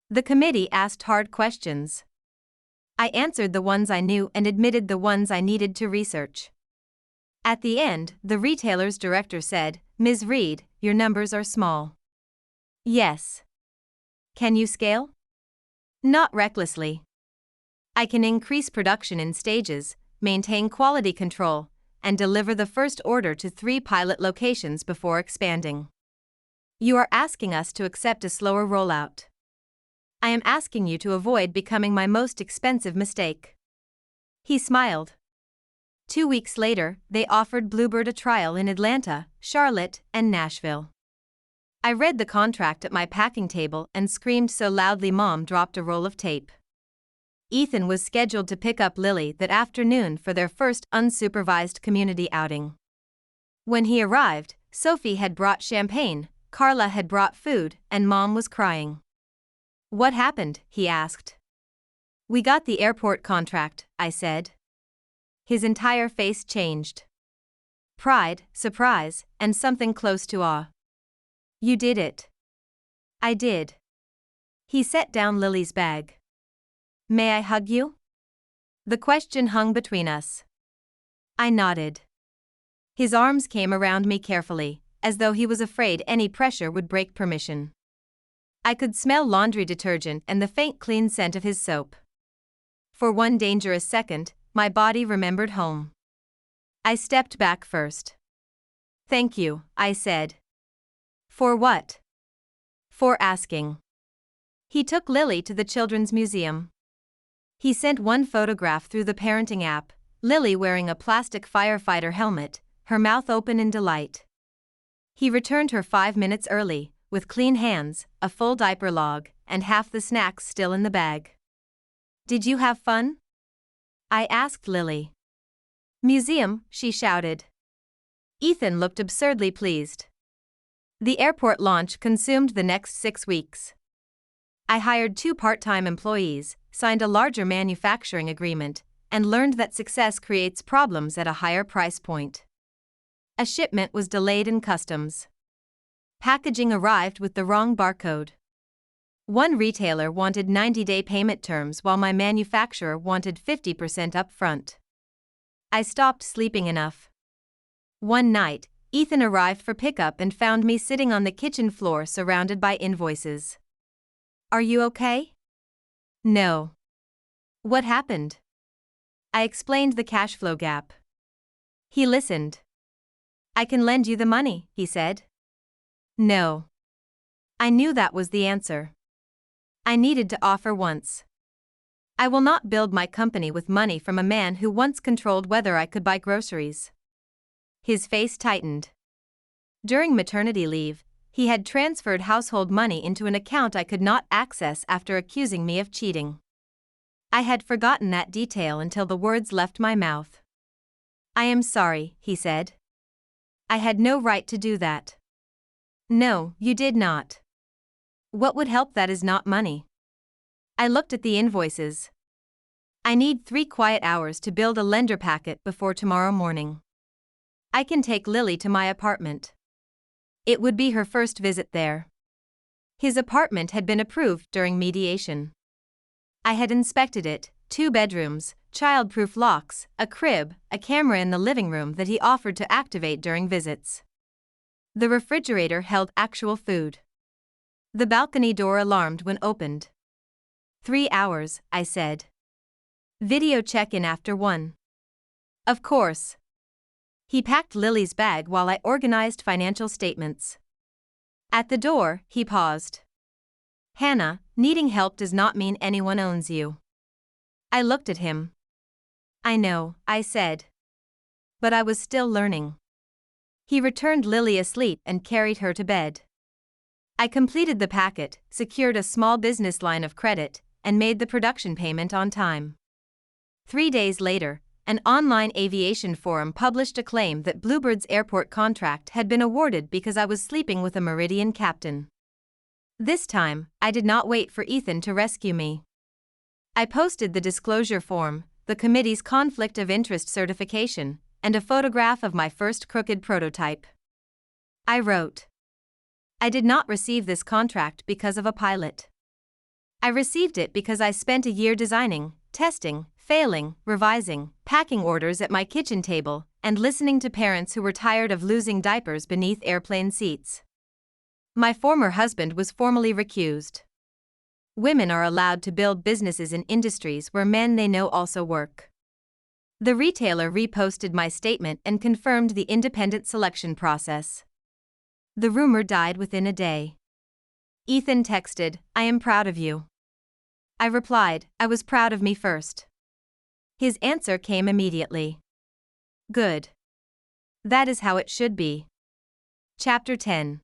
The committee asked hard questions. I answered the ones I knew and admitted the ones I needed to research. At the end, the retailer's director said, "Ms. Reed, your numbers are small." Yes. Can you scale? Not recklessly. I can increase production in stages, maintain quality control, and deliver the first order to 3 pilot locations before expanding. You are asking us to accept a slower rollout. I am asking you to avoid becoming my most expensive mistake. He smiled. 2 weeks later, they offered Bluebird a trial in Atlanta, Charlotte, and Nashville. I read the contract at my packing table and screamed so loudly Mom dropped a roll of tape. Ethan was scheduled to pick up Lily that afternoon for their first unsupervised community outing. When he arrived, Sophie had brought champagne, Carla had brought food, and Mom was crying. "What happened?" he asked. "We got the airport contract," I said. His entire face changed. Pride, surprise, and something close to awe. "You did it." "I did." He set down Lily's bag. "May I hug you?" The question hung between us. I nodded. His arms came around me carefully, as though he was afraid any pressure would break permission. I could smell laundry detergent and the faint clean scent of his soap. For one dangerous second, my body remembered home. I stepped back first. "Thank you," I said. "For what?" "For asking." He took Lily to the Children's Museum. He sent one photograph through the parenting app, Lily wearing a plastic firefighter helmet, her mouth open in delight. He returned her 5 minutes early, with clean hands, a full diaper log, and half the snacks still in the bag. "Did you have fun?" I asked Lily. "Museum," she shouted. Ethan looked absurdly pleased. The airport launch consumed the next 6 weeks. I hired 2 part-time employees, signed a larger manufacturing agreement, and learned that success creates problems at a higher price point. A shipment was delayed in customs. Packaging arrived with the wrong barcode. One retailer wanted 90-day payment terms while my manufacturer wanted 50% upfront. I stopped sleeping enough. One night, Ethan arrived for pickup and found me sitting on the kitchen floor surrounded by invoices. "Are you okay?" "No." "What happened?" I explained the cash flow gap. He listened. "I can lend you the money," he said. "No." I knew that was the answer. I needed to offer once. I will not build my company with money from a man who once controlled whether I could buy groceries. His face tightened. During maternity leave, he had transferred household money into an account I could not access after accusing me of cheating. I had forgotten that detail until the words left my mouth. "I am sorry," he said. "I had no right to do that." "No, you did not. What would help? That is not money." I looked at the invoices. "I need 3 quiet hours to build a lender packet before tomorrow morning. I can take Lily to my apartment." It would be her first visit there. His apartment had been approved during mediation. I had inspected it: 2 bedrooms, child-proof locks, a crib, a camera in the living room that he offered to activate during visits. The refrigerator held actual food. The balcony door alarmed when opened. 3 hours, I said. Video check-in after 1. Of course. He packed Lily's bag while I organized financial statements. At the door, he paused. "Hannah, needing help does not mean anyone owns you." I looked at him. "I know," I said. But I was still learning. He returned Lily asleep and carried her to bed. I completed the packet, secured a small business line of credit, and made the production payment on time. 3 days later, an online aviation forum published a claim that Bluebird's airport contract had been awarded because I was sleeping with a Meridian captain. This time, I did not wait for Ethan to rescue me. I posted the disclosure form, the committee's conflict of interest certification, and a photograph of my first crooked prototype. I wrote, "I did not receive this contract because of a pilot. I received it because I spent a year designing, testing, failing, revising, packing orders at my kitchen table, and listening to parents who were tired of losing diapers beneath airplane seats." My former husband was formally recused. Women are allowed to build businesses in industries where men they know also work. The retailer reposted my statement and confirmed the independent selection process. The rumor died within a day. Ethan texted, "I am proud of you." I replied, "I was proud of me first." His answer came immediately. "Good. That is how it should be." Chapter 10.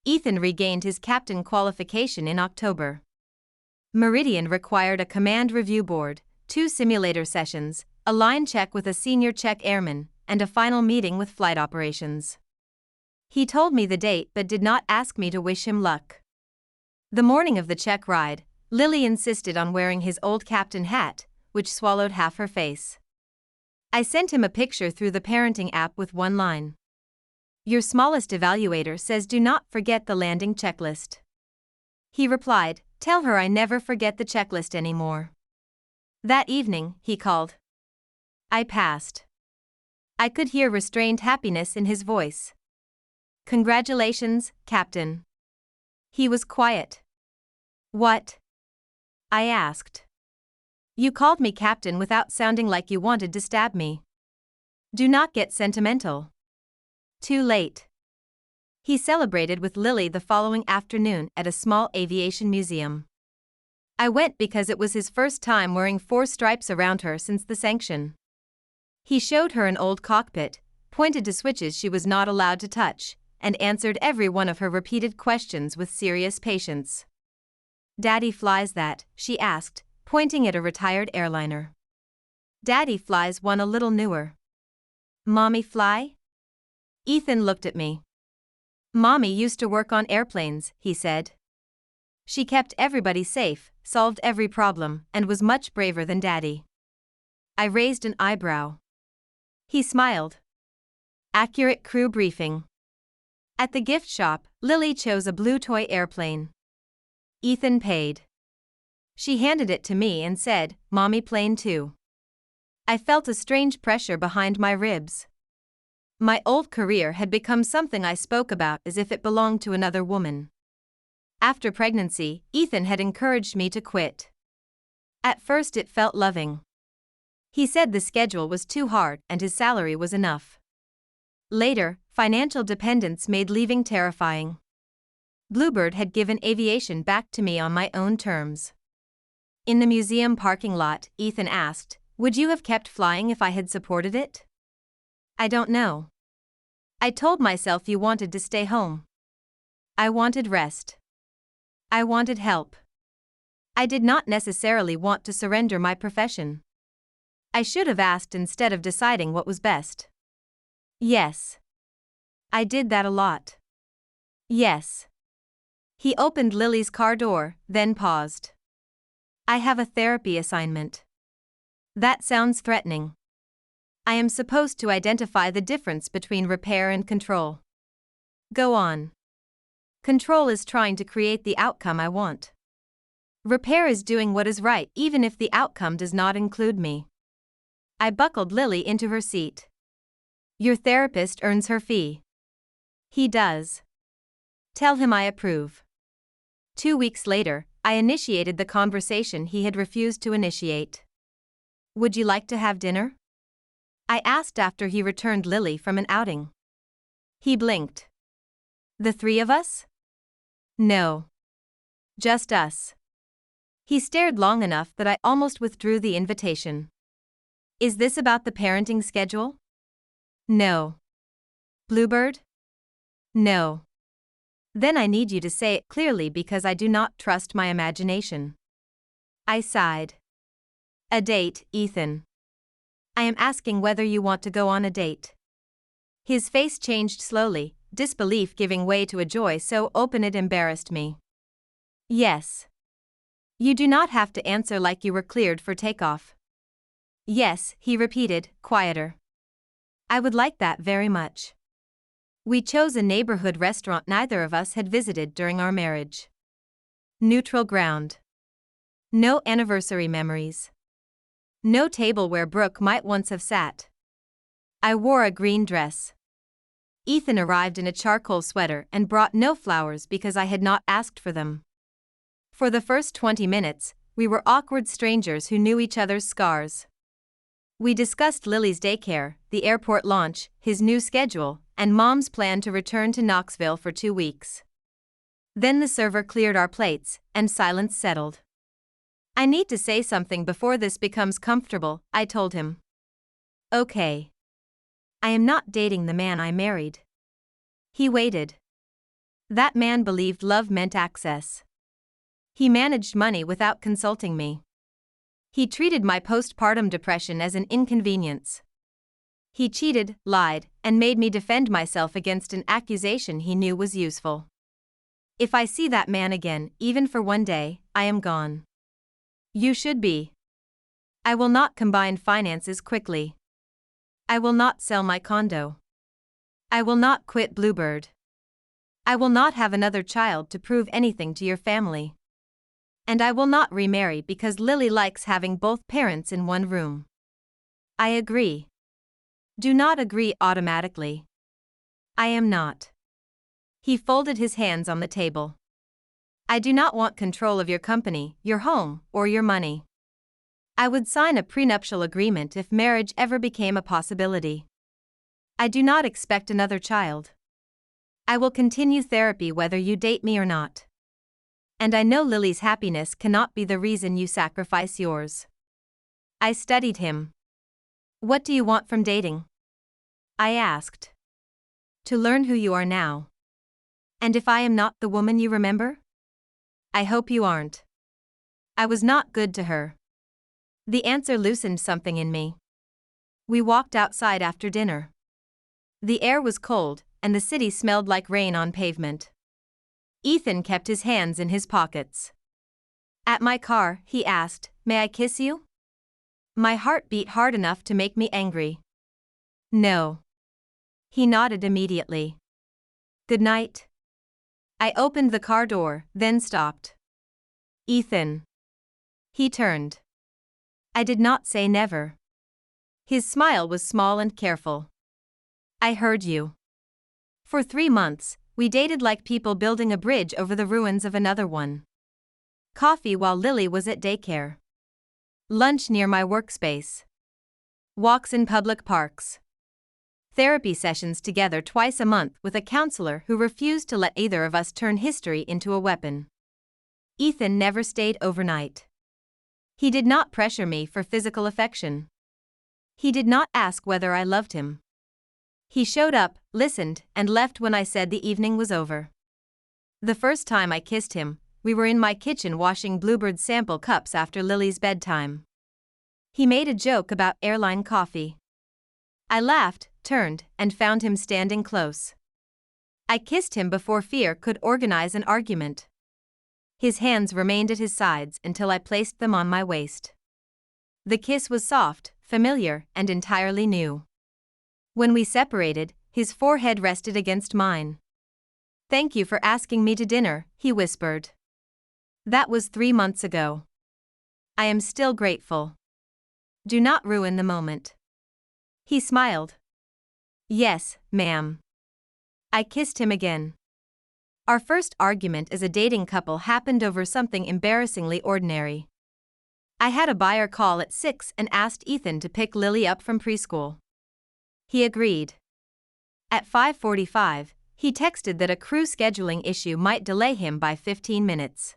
Ethan regained his captain qualification in October. Meridian required a command review board, 2 simulator sessions, a line check with a senior check airman, and a final meeting with flight operations. He told me the date but did not ask me to wish him luck. The morning of the check ride, Lily insisted on wearing his old captain hat, which swallowed half her face. I sent him a picture through the parenting app with one line. "Your smallest evaluator says do not forget the landing checklist." He replied, "Tell her I never forget the checklist anymore." That evening, he called. I passed. I could hear restrained happiness in his voice. "Congratulations, Captain." He was quiet. "What?" I asked. "You called me Captain without sounding like you wanted to stab me. Do not get sentimental." Too late. He celebrated with Lily the following afternoon at a small aviation museum. I went because it was his first time wearing 4 stripes around her since the sanction. He showed her an old cockpit, pointed to switches she was not allowed to touch, and answered every one of her repeated questions with serious patience. "Daddy flies that?" she asked, pointing at a retired airliner. "Daddy flies one a little newer." "Mommy fly?" Ethan looked at me. "Mommy used to work on airplanes," he said. She kept everybody safe, solved every problem, and was much braver than Daddy. I raised an eyebrow. He smiled. Accurate crew briefing. At the gift shop, Lily chose a blue toy airplane. Ethan paid. She handed it to me and said, "Mommy plane too." I felt a strange pressure behind my ribs. My old career had become something I spoke about as if it belonged to another woman. After pregnancy, Ethan had encouraged me to quit. At first it felt loving. He said the schedule was too hard and his salary was enough. Later, financial dependence made leaving terrifying. Bluebird had given aviation back to me on my own terms. In the museum parking lot, Ethan asked, "Would you have kept flying if I had supported it?" "I don't know. I told myself you wanted to stay home. I wanted rest. I wanted help. I did not necessarily want to surrender my profession. I should have asked instead of deciding what was best." "Yes. I did that a lot." "Yes." He opened Lily's car door, then paused. "I have a therapy assignment." "That sounds threatening." "I am supposed to identify the difference between repair and control." "Go on." "Control is trying to create the outcome I want. Repair is doing what is right even if the outcome does not include me." I buckled Lily into her seat. "Your therapist earns her fee." "He does." "Tell him I approve." 2 weeks later, I initiated the conversation he had refused to initiate. "Would you like to have dinner?" I asked after he returned Lily from an outing. He blinked. "The three of us?" "No. Just us." He stared long enough that I almost withdrew the invitation. "Is this about the parenting schedule?" "No." "Bluebird?" "No." "Then I need you to say it clearly because I do not trust my imagination." I sighed. "A date, Ethan. I am asking whether you want to go on a date." His face changed slowly, disbelief giving way to a joy so open it embarrassed me. "Yes." "You do not have to answer like you were cleared for takeoff." "Yes," he repeated, quieter. "I would like that very much." We chose a neighborhood restaurant neither of us had visited during our marriage. Neutral ground. No anniversary memories. No table where Brooke might once have sat. I wore a green dress. Ethan arrived in a charcoal sweater and brought no flowers because I had not asked for them. For the first 20 minutes, we were awkward strangers who knew each other's scars. We discussed Lily's daycare, the airport launch, his new schedule, and Mom's plan to return to Knoxville for 2 weeks. Then the server cleared our plates, and silence settled. "I need to say something before this becomes comfortable," I told him. "Okay. I am not dating the man I married." He waited. That man believed love meant access. He managed money without consulting me. He treated my postpartum depression as an inconvenience. He cheated, lied, and made me defend myself against an accusation he knew was useful. If I see that man again, even for one day, I am gone. You should be. I will not combine finances quickly. I will not sell my condo. I will not quit Bluebird. I will not have another child to prove anything to your family. And I will not remarry because Lily likes having both parents in one room. I agree. Do not agree automatically. I am not. He folded his hands on the table. I do not want control of your company, your home, or your money. I would sign a prenuptial agreement if marriage ever became a possibility. I do not expect another child. I will continue therapy whether you date me or not. And I know Lily's happiness cannot be the reason you sacrifice yours. I studied him. "What do you want from dating?" I asked. "To learn who you are now. And if I am not the woman you remember? I hope you aren't." I was not good to her. The answer loosened something in me. We walked outside after dinner. The air was cold, and the city smelled like rain on pavement. Ethan kept his hands in his pockets. At my car, he asked, "May I kiss you?" My heart beat hard enough to make me angry. No. He nodded immediately. Good night. I opened the car door, then stopped. Ethan. He turned. I did not say never. His smile was small and careful. I heard you. For 3 months, we dated like people building a bridge over the ruins of another one. Coffee while Lily was at daycare. Lunch near my workspace. Walks in public parks. Therapy sessions together twice a month with a counselor who refused to let either of us turn history into a weapon. Ethan never stayed overnight. He did not pressure me for physical affection. He did not ask whether I loved him. He showed up, listened, and left when I said the evening was over. The first time I kissed him, we were in my kitchen washing Bluebird sample cups after Lily's bedtime. He made a joke about airline coffee. I laughed, turned, and found him standing close. I kissed him before fear could organize an argument. His hands remained at his sides until I placed them on my waist. The kiss was soft, familiar, and entirely new. When we separated, his forehead rested against mine. "Thank you for asking me to dinner," he whispered. That was 3 months ago. I am still grateful. Do not ruin the moment. He smiled. Yes, ma'am. I kissed him again. Our first argument as a dating couple happened over something embarrassingly ordinary. I had a buyer call at 6 and asked Ethan to pick Lily up from preschool. He agreed. At 5:45, he texted that a crew scheduling issue might delay him by 15 minutes.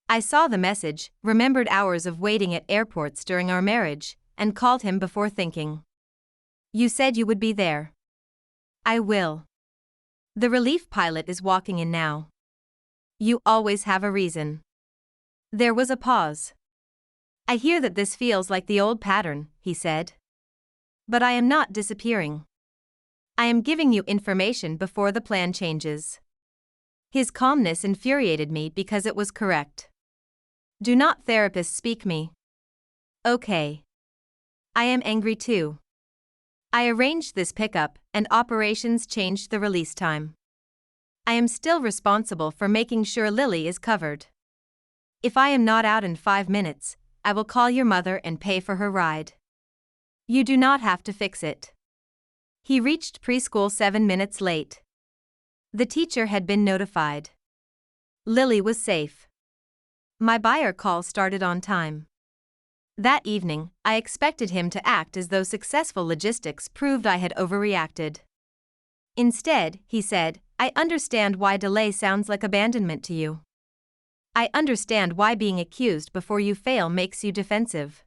I saw the message, remembered hours of waiting at airports during our marriage, and called him before thinking. "You said you would be there." "I will." The relief pilot is walking in now. "You always have a reason." There was a pause. "I hear that this feels like the old pattern," he said. "But I am not disappearing. I am giving you information before the plan changes." His calmness infuriated me because it was correct. Do not therapists speak me? Okay. I am angry too. I arranged this pickup, and operations changed the release time. I am still responsible for making sure Lily is covered. If I am not out in 5 minutes, I will call your mother and pay for her ride. You do not have to fix it. He reached preschool 7 minutes late. The teacher had been notified. Lily was safe. My buyer call started on time. That evening, I expected him to act as though successful logistics proved I had overreacted. Instead, he said, "I understand why delay sounds like abandonment to you. I understand why being accused before you fail makes you defensive."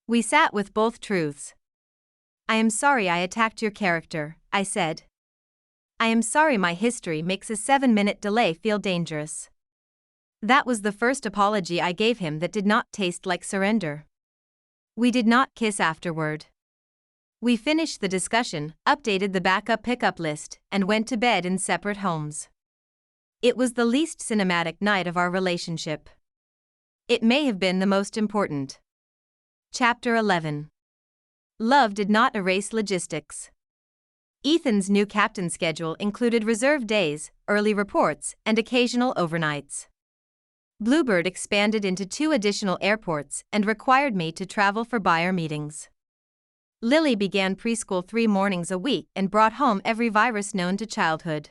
We sat with both truths. "I am sorry I attacked your character," I said. "I am sorry my history makes a 7-minute delay feel dangerous." That was the first apology I gave him that did not taste like surrender. We did not kiss afterward. We finished the discussion, updated the backup pickup list, and went to bed in separate homes. It was the least cinematic night of our relationship. It may have been the most important. Chapter 11. Love did not erase logistics. Ethan's new captain schedule included reserve days, early reports, and occasional overnights. Bluebird expanded into 2 additional airports and required me to travel for buyer meetings. Lily began preschool 3 mornings a week and brought home every virus known to childhood.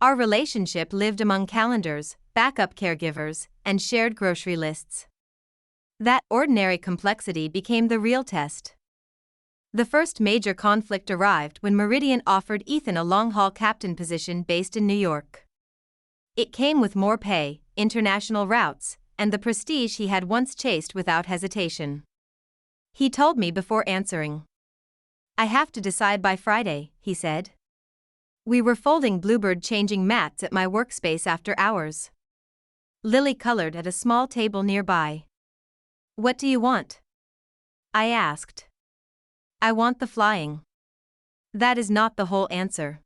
Our relationship lived among calendars, backup caregivers, and shared grocery lists. That ordinary complexity became the real test. The first major conflict arrived when Meridian offered Ethan a long-haul captain position based in New York. It came with more pay, international routes, and the prestige he had once chased without hesitation. He told me before answering. "I have to decide by Friday," he said. We were folding Bluebird changing mats at my workspace after hours. Lily colored at a small table nearby. "What do you want?" I asked. "I want the flying." That is not the whole answer.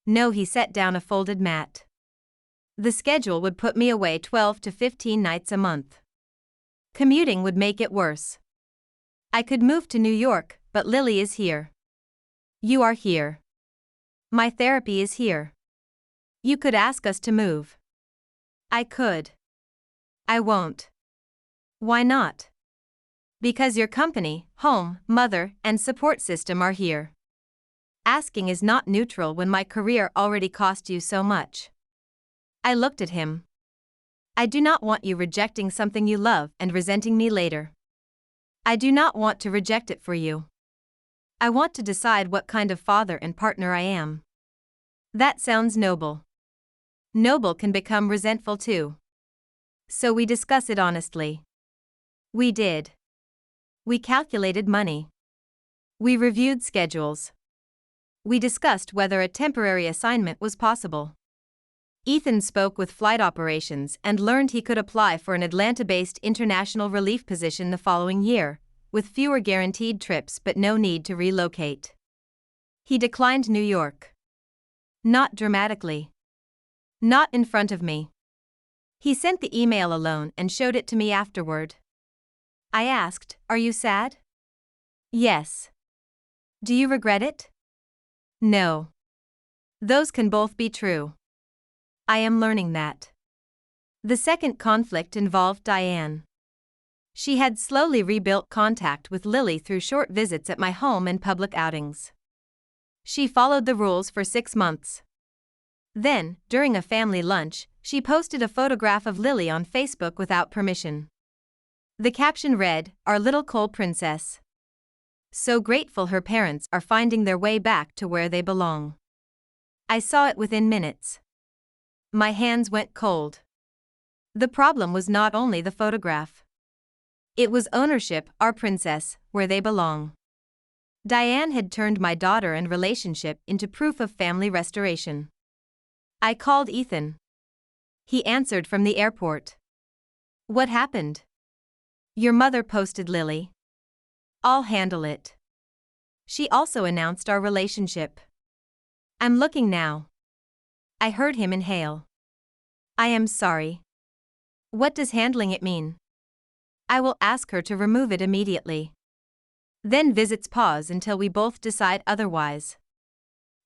No, he set down a folded mat. The schedule would put me away 12 to 15 nights a month. Commuting would make it worse. I could move to New York, but Lily is here. You are here. My therapy is here. You could ask us to move. I could. I won't. Why not? Because your company, home, mother, and support system are here. Asking is not neutral when my career already cost you so much. I looked at him. I do not want you rejecting something you love and resenting me later. I do not want to reject it for you. I want to decide what kind of father and partner I am. That sounds noble. Noble can become resentful too. So we discuss it honestly. We did. We calculated money. We reviewed schedules. We discussed whether a temporary assignment was possible. Ethan spoke with flight operations and learned he could apply for an Atlanta-based international relief position the following year, with fewer guaranteed trips but no need to relocate. He declined New York. Not dramatically. Not in front of me. He sent the email alone and showed it to me afterward. I asked, "Are you sad?" "Yes." "Do you regret it?" "No." Those can both be true. I am learning that. The second conflict involved Diane. She had slowly rebuilt contact with Lily through short visits at my home and public outings. She followed the rules for 6 months. Then, during a family lunch, she posted a photograph of Lily on Facebook without permission. The caption read, "Our little Cole princess. So grateful her parents are finding their way back to where they belong." I saw it within minutes. My hands went cold. The problem was not only the photograph. It was ownership, our princess, where they belong. Diane had turned my daughter and relationship into proof of family restoration. I called Ethan. He answered from the airport. "What happened?" "Your mother posted Lily. I'll handle it." She also announced our relationship. "I'm looking now." I heard him inhale. "I am sorry." "What does handling it mean?" "I will ask her to remove it immediately." Then visits pause until we both decide otherwise.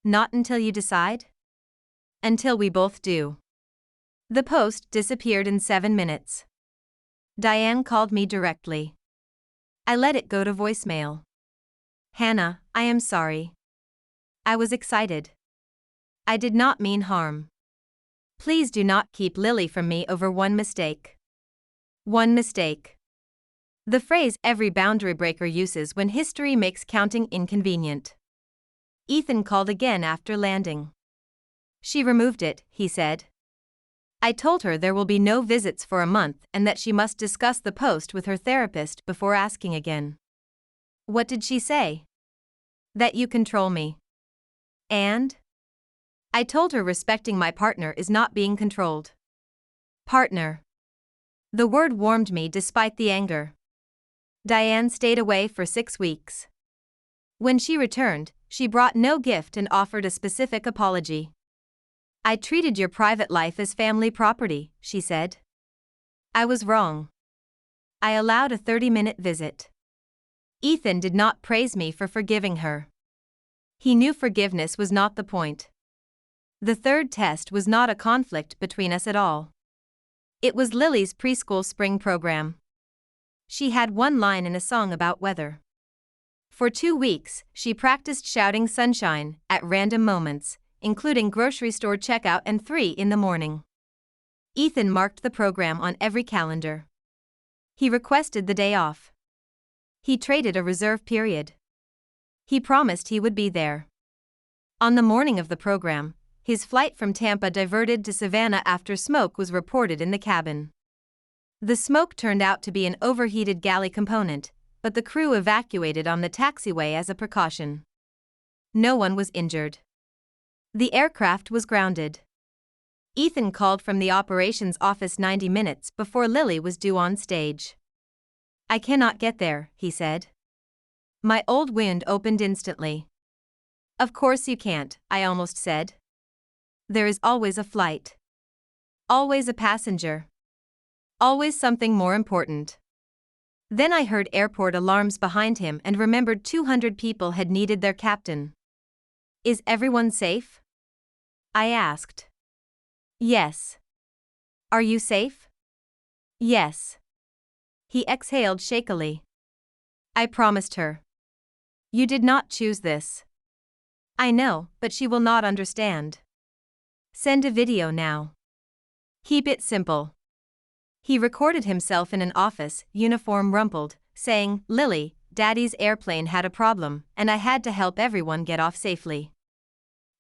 Not until you decide? Until we both do. The post disappeared in 7 minutes. Diane called me directly. I let it go to voicemail. "Hannah, I am sorry. I was excited. I did not mean harm. Please do not keep Lily from me over one mistake." One mistake. The phrase every boundary breaker uses when history makes counting inconvenient. Ethan called again after landing. "She removed it," he said. "I told her there will be no visits for a month and that she must discuss the post with her therapist before asking again." "What did she say?" "That you control me." "And?" "I told her respecting my partner is not being controlled." Partner. The word warmed me despite the anger. Diane stayed away for 6 weeks. When she returned, she brought no gift and offered a specific apology. "I treated your private life as family property," she said. "I was wrong. I allowed a 30-minute visit." Ethan did not praise me for forgiving her. He knew forgiveness was not the point. The third test was not a conflict between us at all. It was Lily's preschool spring program. She had one line in a song about weather. For 2 weeks, she practiced shouting sunshine at random moments, including grocery store checkout and 3 in the morning. Ethan marked the program on every calendar. He requested the day off. He traded a reserve period. He promised he would be there. On the morning of the program, his flight from Tampa diverted to Savannah after smoke was reported in the cabin. The smoke turned out to be an overheated galley component, but the crew evacuated on the taxiway as a precaution. No one was injured. The aircraft was grounded. Ethan called from the operations office 90 minutes before Lily was due on stage. "I cannot get there," he said. My old wound opened instantly. "Of course you can't," I almost said. "There is always a flight." Always a passenger. Always something more important. Then I heard airport alarms behind him and remembered 200 people had needed their captain. Is everyone safe? I asked. Yes. Are you safe? Yes. He exhaled shakily. I promised her. You did not choose this. I know, but she will not understand. Send a video now. Keep it simple. He recorded himself in an office, uniform rumpled, saying, Lily, Daddy's airplane had a problem, and I had to help everyone get off safely.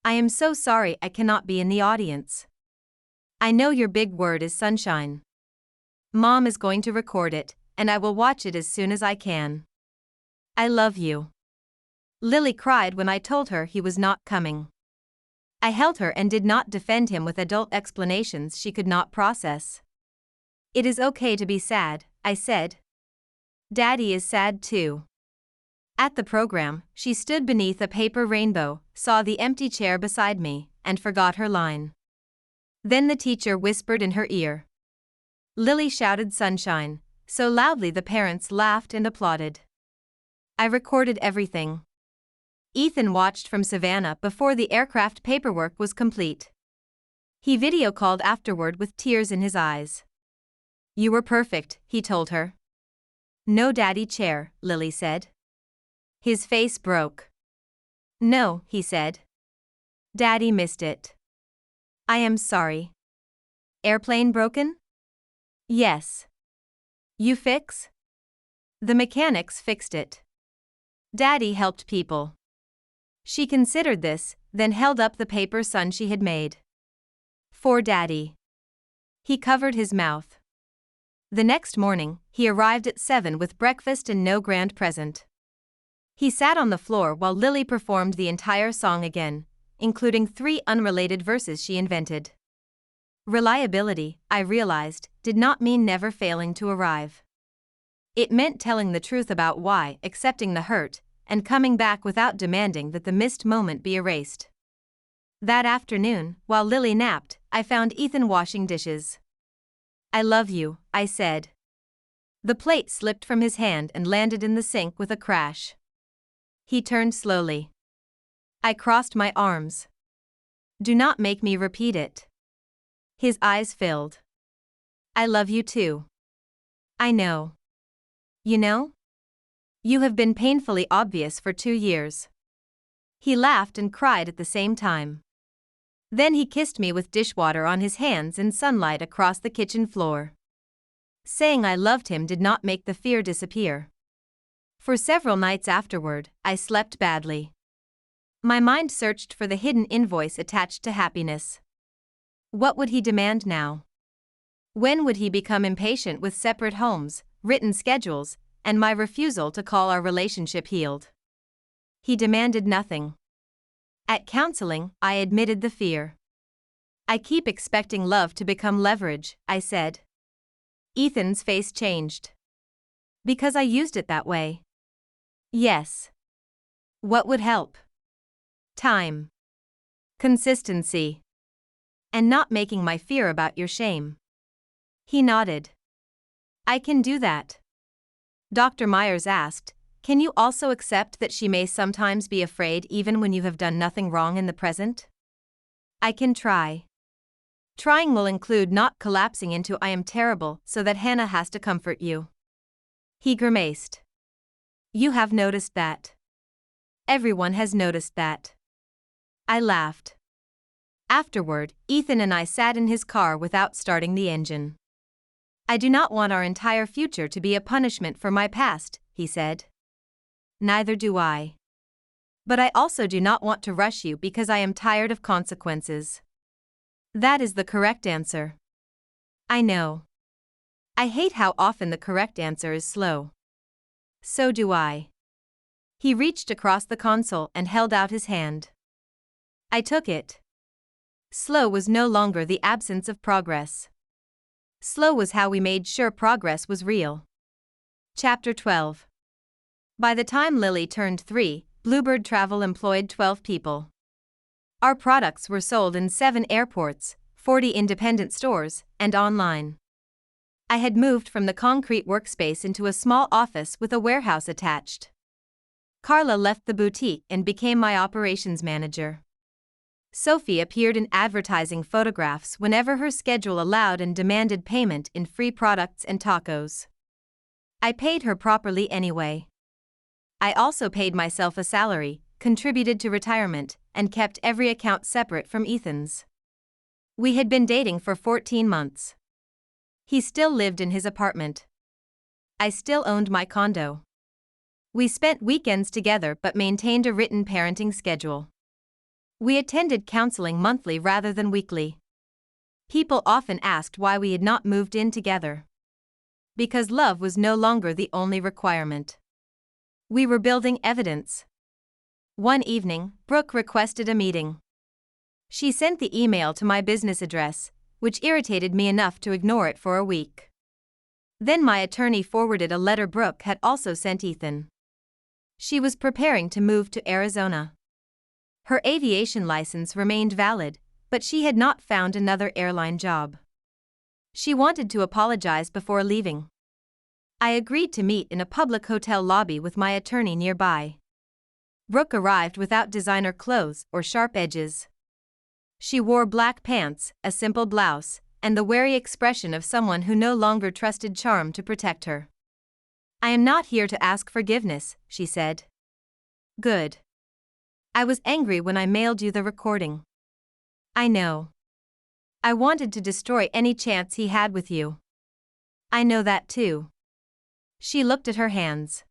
I am so sorry I cannot be in the audience. I know your big word is sunshine. Mom is going to record it, and I will watch it as soon as I can. I love you. Lily cried when I told her he was not coming. I held her and did not defend him with adult explanations she could not process. It is okay to be sad, I said. Daddy is sad too. At the program, she stood beneath a paper rainbow, saw the empty chair beside me, and forgot her line. Then the teacher whispered in her ear. Lily shouted sunshine, so loudly the parents laughed and applauded. I recorded everything. Ethan watched from Savannah before the aircraft paperwork was complete. He video called afterward with tears in his eyes. You were perfect, he told her. No daddy chair, Lily said. His face broke. No, he said. Daddy missed it. I am sorry. Airplane broken? Yes. You fix? The mechanics fixed it. Daddy helped people. She considered this, then held up the paper sun she had made. For Daddy. He covered his mouth. The next morning, he arrived at 7 with breakfast and no grand present. He sat on the floor while Lily performed the entire song again, including 3 unrelated verses she invented. Reliability, I realized, did not mean never failing to arrive. It meant telling the truth about why, accepting the hurt, and coming back without demanding that the missed moment be erased. That afternoon, while Lily napped, I found Ethan washing dishes. I love you, I said. The plate slipped from his hand and landed in the sink with a crash. He turned slowly. I crossed my arms. Do not make me repeat it. His eyes filled. I love you too. I know. You know? You have been painfully obvious for 2 years. He laughed and cried at the same time. Then he kissed me with dishwater on his hands and sunlight across the kitchen floor. Saying I loved him did not make the fear disappear. For several nights afterward, I slept badly. My mind searched for the hidden invoice attached to happiness. What would he demand now? When would he become impatient with separate homes, written schedules, and my refusal to call our relationship healed? He demanded nothing. At counseling, I admitted the fear. I keep expecting love to become leverage, I said. Ethan's face changed. Because I used it that way. Yes. What would help? Time. Consistency. And not making my fear about your shame. He nodded. I can do that. Dr. Myers asked, can you also accept that she may sometimes be afraid even when you have done nothing wrong in the present? I can try. Trying will include not collapsing into I am terrible so that Hannah has to comfort you. He grimaced. You have noticed that. Everyone has noticed that. I laughed. Afterward, Ethan and I sat in his car without starting the engine. I do not want our entire future to be a punishment for my past, he said. Neither do I. But I also do not want to rush you because I am tired of consequences. That is the correct answer. I know. I hate how often the correct answer is slow. So do I. He reached across the console and held out his hand. I took it. Slow was no longer the absence of progress. Slow was how we made sure progress was real. Chapter 12. By the time Lily turned 3, Bluebird Travel employed 12 people. Our products were sold in 7 airports, 40 independent stores, and online. I had moved from the concrete workspace into a small office with a warehouse attached. Carla left the boutique and became my operations manager. Sophie appeared in advertising photographs whenever her schedule allowed and demanded payment in free products and tacos. I paid her properly anyway. I also paid myself a salary, contributed to retirement, and kept every account separate from Ethan's. We had been dating for 14 months. He still lived in his apartment. I still owned my condo. We spent weekends together but maintained a written parenting schedule. We attended counseling monthly rather than weekly. People often asked why we had not moved in together. Because love was no longer the only requirement. We were building evidence. One evening, Brooke requested a meeting. She sent the email to my business address, which irritated me enough to ignore it for a week. Then my attorney forwarded a letter Brooke had also sent Ethan. She was preparing to move to Arizona. Her aviation license remained valid, but she had not found another airline job. She wanted to apologize before leaving. I agreed to meet in a public hotel lobby with my attorney nearby. Brooke arrived without designer clothes or sharp edges. She wore black pants, a simple blouse, and the wary expression of someone who no longer trusted charm to protect her. "I am not here to ask forgiveness," she said. "Good. I was angry when I mailed you the recording." "I know. I wanted to destroy any chance he had with you." "I know that too." She looked at her hands.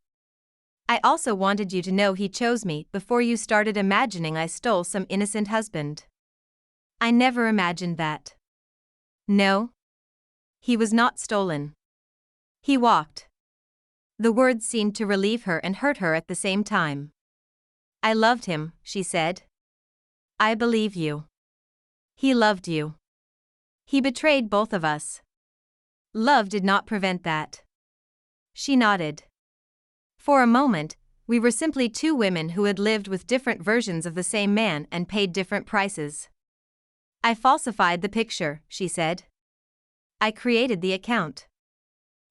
"I also wanted you to know he chose me before you started imagining I stole some innocent husband." "I never imagined that." "No? He was not stolen. He walked." The words seemed to relieve her and hurt her at the same time. "I loved him," she said. "I believe you. He loved you. He betrayed both of us. Love did not prevent that." She nodded. For a moment, we were simply two women who had lived with different versions of the same man and paid different prices. "I falsified the picture," she said. "I created the account.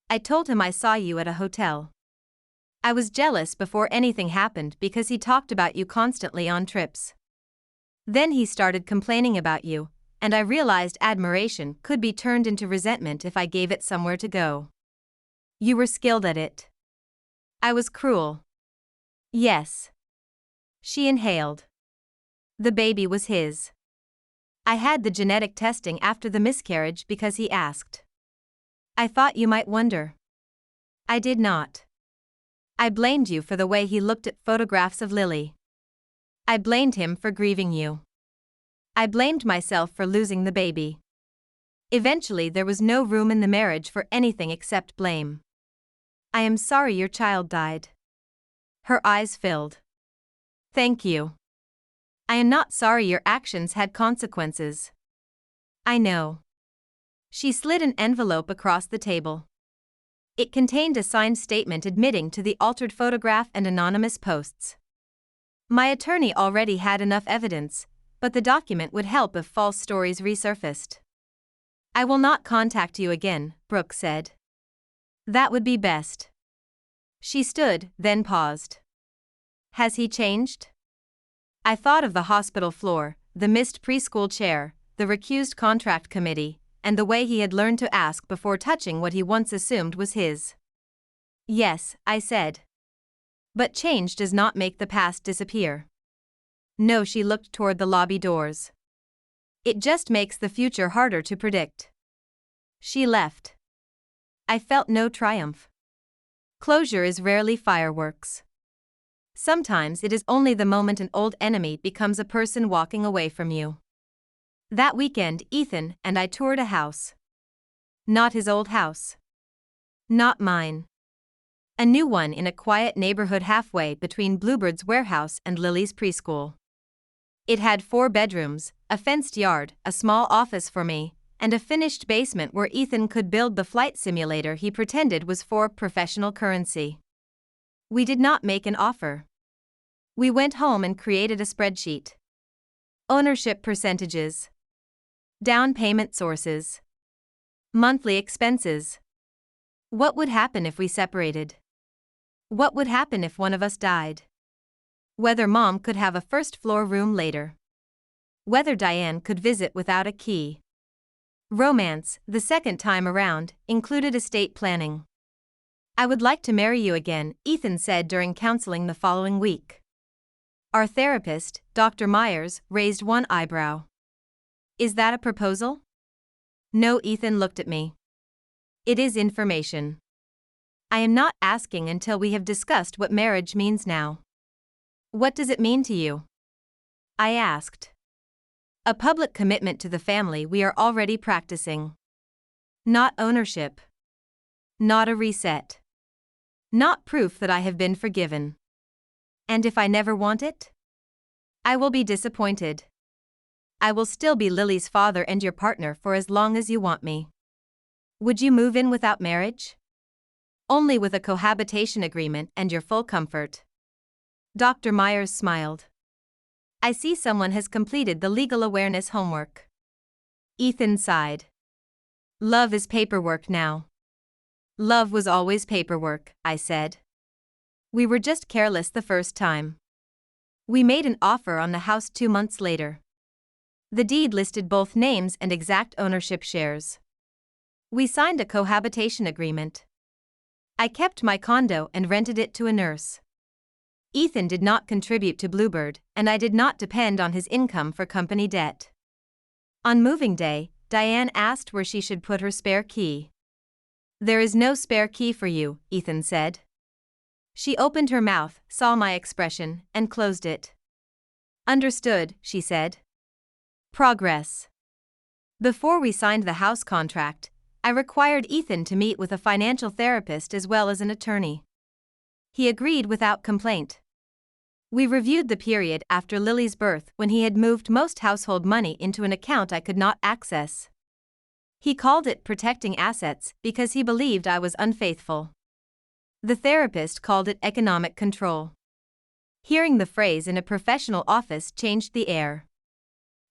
I told him I saw you at a hotel. I was jealous before anything happened because he talked about you constantly on trips. Then he started complaining about you, and I realized admiration could be turned into resentment if I gave it somewhere to go. You were skilled at it. I was cruel." "Yes." She inhaled. "The baby was his. I had the genetic testing after the miscarriage because he asked. I thought you might wonder." "I did not. I blamed you for the way he looked at photographs of Lily. I blamed him for grieving you. I blamed myself for losing the baby. Eventually there was no room in the marriage for anything except blame. I am sorry your child died." Her eyes filled. "Thank you. I am not sorry your actions had consequences." "I know." She slid an envelope across the table. It contained a signed statement admitting to the altered photograph and anonymous posts. My attorney already had enough evidence, but the document would help if false stories resurfaced. "I will not contact you again," Brooke said. "That would be best." She stood, then paused. "Has he changed?" I thought of the hospital floor, the missed preschool chair, the recused contract committee, and the way he had learned to ask before touching what he once assumed was his. "Yes," I said. "But change does not make the past disappear." "No," she looked toward the lobby doors. "It just makes the future harder to predict." She left. I felt no triumph. Closure is rarely fireworks. Sometimes it is only the moment an old enemy becomes a person walking away from you. That weekend, Ethan and I toured a house. Not his old house. Not mine. A new one in a quiet neighborhood halfway between Bluebird's warehouse and Lily's preschool. It had 4 bedrooms, a fenced yard, a small office for me, and a finished basement where Ethan could build the flight simulator he pretended was for professional currency. We did not make an offer. We went home and created a spreadsheet. Ownership percentages. Down payment sources. Monthly expenses. What would happen if we separated? What would happen if one of us died? Whether Mom could have a first-floor room later. Whether Diane could visit without a key. Romance, the second time around, included estate planning. I would like to marry you again, Ethan said during counseling the following week. Our therapist, Dr. Myers, raised one eyebrow. Is that a proposal? No, Ethan looked at me. It is information. I am not asking until we have discussed what marriage means now. What does it mean to you? I asked. A public commitment to the family we are already practicing. Not ownership. Not a reset. Not proof that I have been forgiven. And if I never want it? I will be disappointed. I will still be Lily's father and your partner for as long as you want me. Would you move in without marriage? Only with a cohabitation agreement and your full comfort. Dr. Myers smiled. I see someone has completed the legal awareness homework. Ethan sighed. Love is paperwork now. Love was always paperwork, I said. We were just careless the first time. We made an offer on the house 2 months later. The deed listed both names and exact ownership shares. We signed a cohabitation agreement. I kept my condo and rented it to a nurse. Ethan did not contribute to Bluebird, and I did not depend on his income for company debt. On moving day, Diane asked where she should put her spare key. There is no spare key for you, Ethan said. She opened her mouth, saw my expression, and closed it. Understood, she said. Progress. Before we signed the house contract, I required Ethan to meet with a financial therapist as well as an attorney. He agreed without complaint. We reviewed the period after Lily's birth when he had moved most household money into an account I could not access. He called it protecting assets because he believed I was unfaithful. The therapist called it economic control. Hearing the phrase in a professional office changed the air.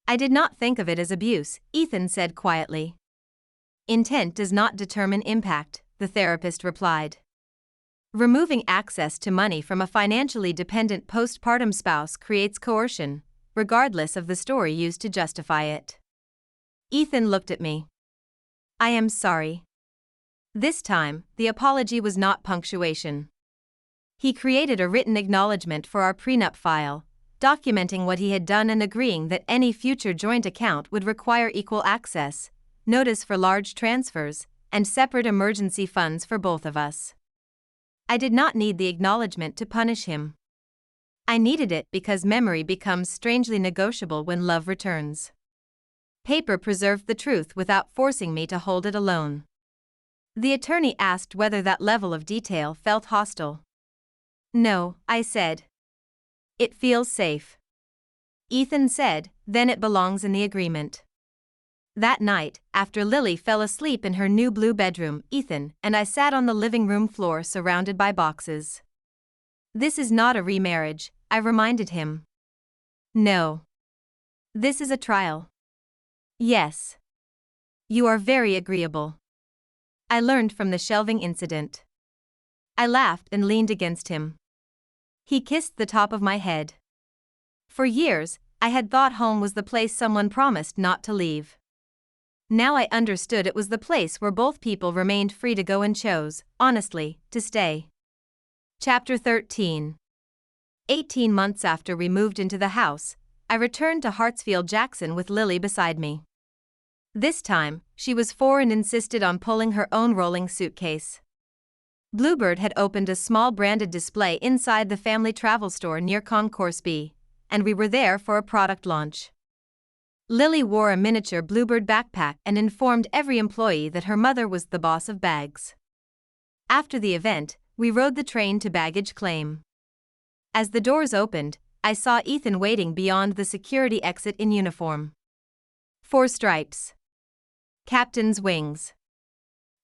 I did not think of it as abuse, Ethan said quietly. Intent does not determine impact, the therapist replied. Removing access to money from a financially dependent postpartum spouse creates coercion, regardless of the story used to justify it. Ethan looked at me. I am sorry. This time, the apology was not punctuation. He created a written acknowledgement for our prenup file, documenting what he had done and agreeing that any future joint account would require equal access, notice for large transfers, and separate emergency funds for both of us. I did not need the acknowledgement to punish him. I needed it because memory becomes strangely negotiable when love returns. Paper preserved the truth without forcing me to hold it alone. The attorney asked whether that level of detail felt hostile. No, I said. It feels safe. Ethan said, then it belongs in the agreement. That night, after Lily fell asleep in her new blue bedroom, Ethan and I sat on the living room floor surrounded by boxes. This is not a remarriage, I reminded him. No. This is a trial. Yes. You are very agreeable. I learned from the shelving incident. I laughed and leaned against him. He kissed the top of my head. For years, I had thought home was the place someone promised not to leave. Now I understood it was the place where both people remained free to go and chose, honestly, to stay. Chapter 13. 18 months after we moved into the house, I returned to Hartsfield Jackson with Lily beside me. This time, she was 4 and insisted on pulling her own rolling suitcase. Bluebird had opened a small branded display inside the family travel store near Concourse B, and we were there for a product launch. Lily wore a miniature Bluebird backpack and informed every employee that her mother was the boss of bags. After the event, we rode the train to baggage claim. As the doors opened, I saw Ethan waiting beyond the security exit in uniform. 4 stripes. Captain's wings.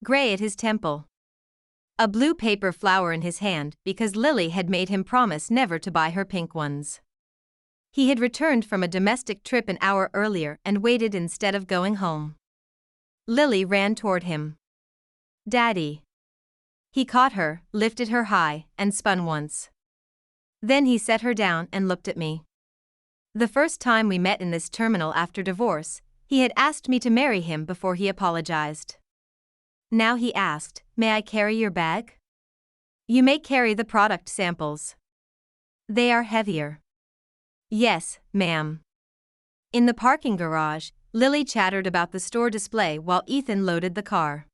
Gray at his temple. A blue paper flower in his hand because Lily had made him promise never to buy her pink ones. He had returned from a domestic trip an hour earlier and waited instead of going home. Lily ran toward him. "Daddy." He caught her, lifted her high, and spun once. Then he set her down and looked at me. The first time we met in this terminal after divorce, he had asked me to marry him before he apologized. Now he asked, "May I carry your bag?" "You may carry the product samples. They are heavier." "Yes, ma'am." In the parking garage, Lily chattered about the store display while Ethan loaded the car.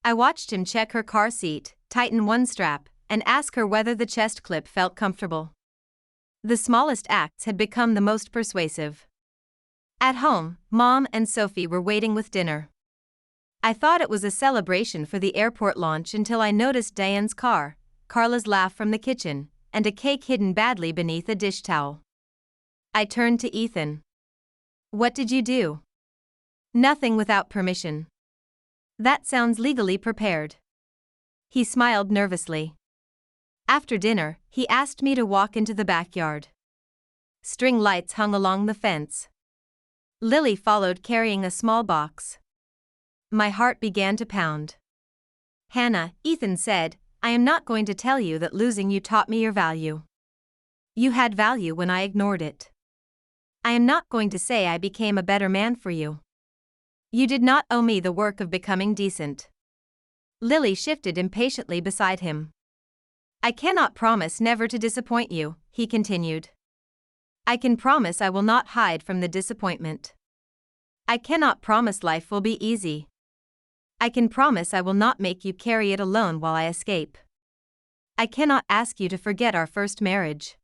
I watched him check her car seat, tighten one strap, and ask her whether the chest clip felt comfortable. The smallest acts had become the most persuasive. At home, Mom and Sophie were waiting with dinner. I thought it was a celebration for the airport launch until I noticed Diane's car, Carla's laugh from the kitchen, and a cake hidden badly beneath a dish towel. I turned to Ethan. "What did you do?" "Nothing without permission." "That sounds legally prepared." He smiled nervously. After dinner, he asked me to walk into the backyard. String lights hung along the fence. Lily followed carrying a small box. My heart began to pound. "Hannah," Ethan said, "I am not going to tell you that losing you taught me your value. You had value when I ignored it. I am not going to say I became a better man for you. You did not owe me the work of becoming decent." Lily shifted impatiently beside him. "I cannot promise never to disappoint you," he continued. "I can promise I will not hide from the disappointment. I cannot promise life will be easy. I can promise I will not make you carry it alone while I escape. I cannot ask you to forget our first marriage.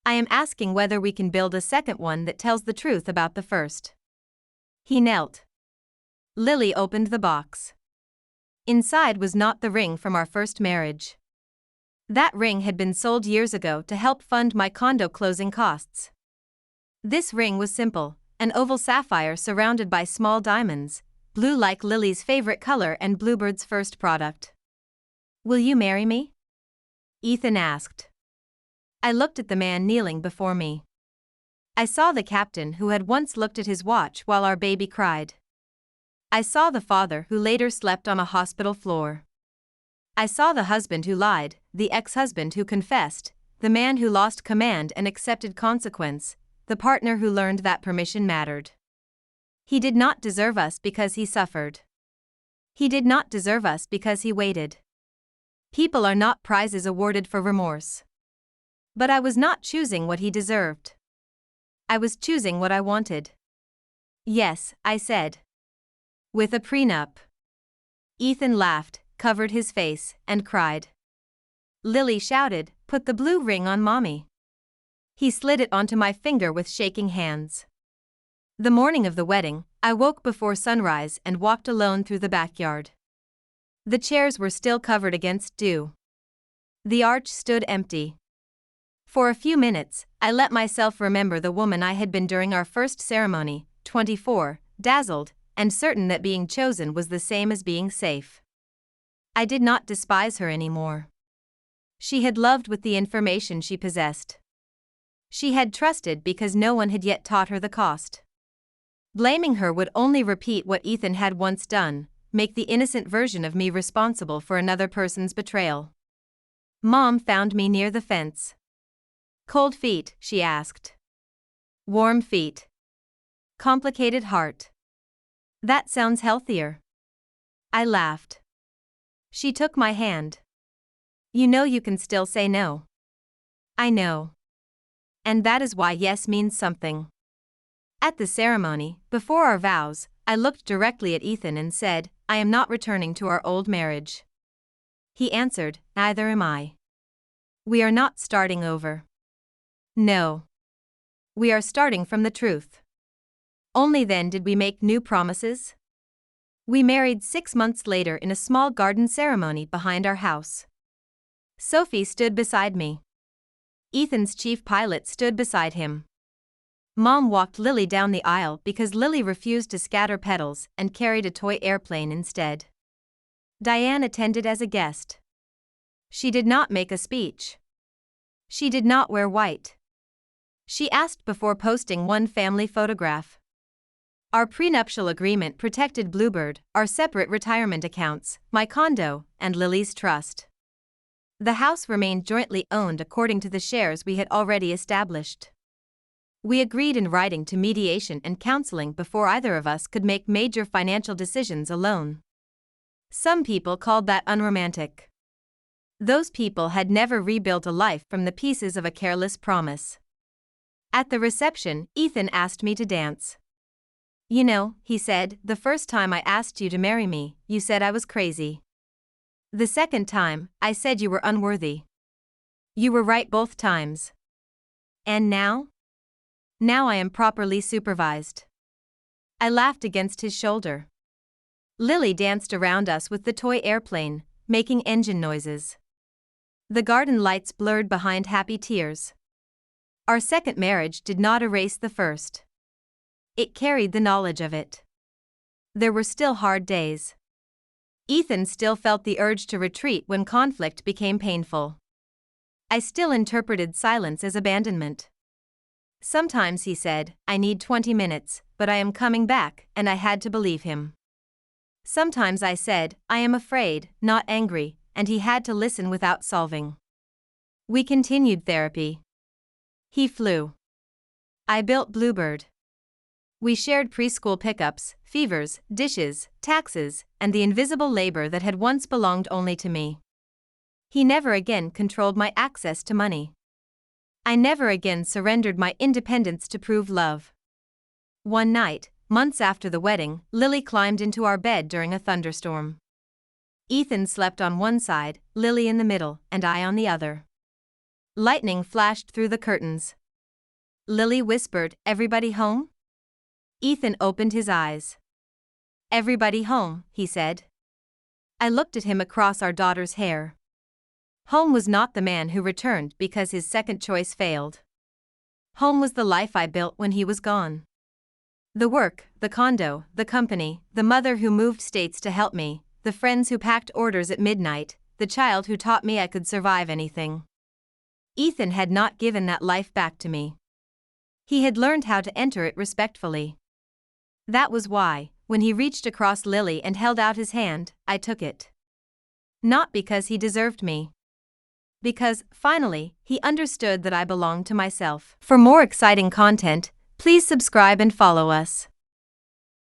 I am asking whether we can build a second one that tells the truth about the first." He knelt. Lily opened the box. Inside was not the ring from our first marriage. That ring had been sold years ago to help fund my condo closing costs. This ring was simple, an oval sapphire surrounded by small diamonds, blue like Lily's favorite color and Bluebird's first product. "Will you marry me?" Ethan asked. I looked at the man kneeling before me. I saw the captain who had once looked at his watch while our baby cried. I saw the father who later slept on a hospital floor. I saw the husband who lied, the ex-husband who confessed, the man who lost command and accepted consequence, the partner who learned that permission mattered. He did not deserve us because he suffered. He did not deserve us because he waited. People are not prizes awarded for remorse. But I was not choosing what he deserved. I was choosing what I wanted. "Yes," I said. "With a prenup." Ethan laughed, covered his face, and cried. Lily shouted, "Put the blue ring on Mommy." He slid it onto my finger with shaking hands. The morning of the wedding, I woke before sunrise and walked alone through the backyard. The chairs were still covered against dew. The arch stood empty. For a few minutes, I let myself remember the woman I had been during our first ceremony, 24, dazzled, and certain that being chosen was the same as being safe. I did not despise her anymore. She had loved with the information she possessed. She had trusted because no one had yet taught her the cost. Blaming her would only repeat what Ethan had once done, make the innocent version of me responsible for another person's betrayal. Mom found me near the fence. "Cold feet?" she asked. "Warm feet." "Complicated heart." "That sounds healthier." I laughed. She took my hand. "You know you can still say no." "I know. And that is why yes means something." At the ceremony, before our vows, I looked directly at Ethan and said, "I am not returning to our old marriage." He answered, "Neither am I." "We are not starting over." "No. We are starting from the truth." Only then did we make new promises. We married 6 months later in a small garden ceremony behind our house. Sophie stood beside me. Ethan's chief pilot stood beside him. Mom walked Lily down the aisle because Lily refused to scatter petals and carried a toy airplane instead. Diane attended as a guest. She did not make a speech. She did not wear white. she asked before posting one family photograph. Our prenuptial agreement protected Bluebird, our separate retirement accounts, my condo, and Lily's trust. The house remained jointly owned according to the shares we had already established. We agreed in writing to mediation and counseling before either of us could make major financial decisions alone. Some people called that unromantic. Those people had never rebuilt a life from the pieces of a careless promise. At the reception, Ethan asked me to dance. "You know," he said, "the first time I asked you to marry me, you said I was crazy. The second time, I said you were unworthy. You were right both times. And now? Now I am properly supervised." I laughed against his shoulder. Lily danced around us with the toy airplane, making engine noises. The garden lights blurred behind happy tears. Our second marriage did not erase the first. It carried the knowledge of it. There were still hard days. Ethan still felt the urge to retreat when conflict became painful. I still interpreted silence as abandonment. Sometimes he said, "I need 20 minutes, but I am coming back," and I had to believe him. Sometimes I said, "I am afraid, not angry," and he had to listen without solving. We continued therapy. He flew. I built Bluebird. We shared preschool pickups, fevers, dishes, taxes, and the invisible labor that had once belonged only to me. He never again controlled my access to money. I never again surrendered my independence to prove love. One night, months after the wedding, Lily climbed into our bed during a thunderstorm. Ethan slept on one side, Lily in the middle, and I on the other. Lightning flashed through the curtains. Lily whispered, "Everybody home?" Ethan opened his eyes. "Everybody home," he said. I looked at him across our daughter's hair. Home was not the man who returned because his second choice failed. Home was the life I built when he was gone. The work, the condo, the company, the mother who moved states to help me, the friends who packed orders at midnight, the child who taught me I could survive anything. Ethan had not given that life back to me. He had learned how to enter it respectfully. That was why, when he reached across Lily and held out his hand, I took it. Not because he deserved me. Because, finally, he understood that I belonged to myself. For more exciting content, please subscribe and follow us.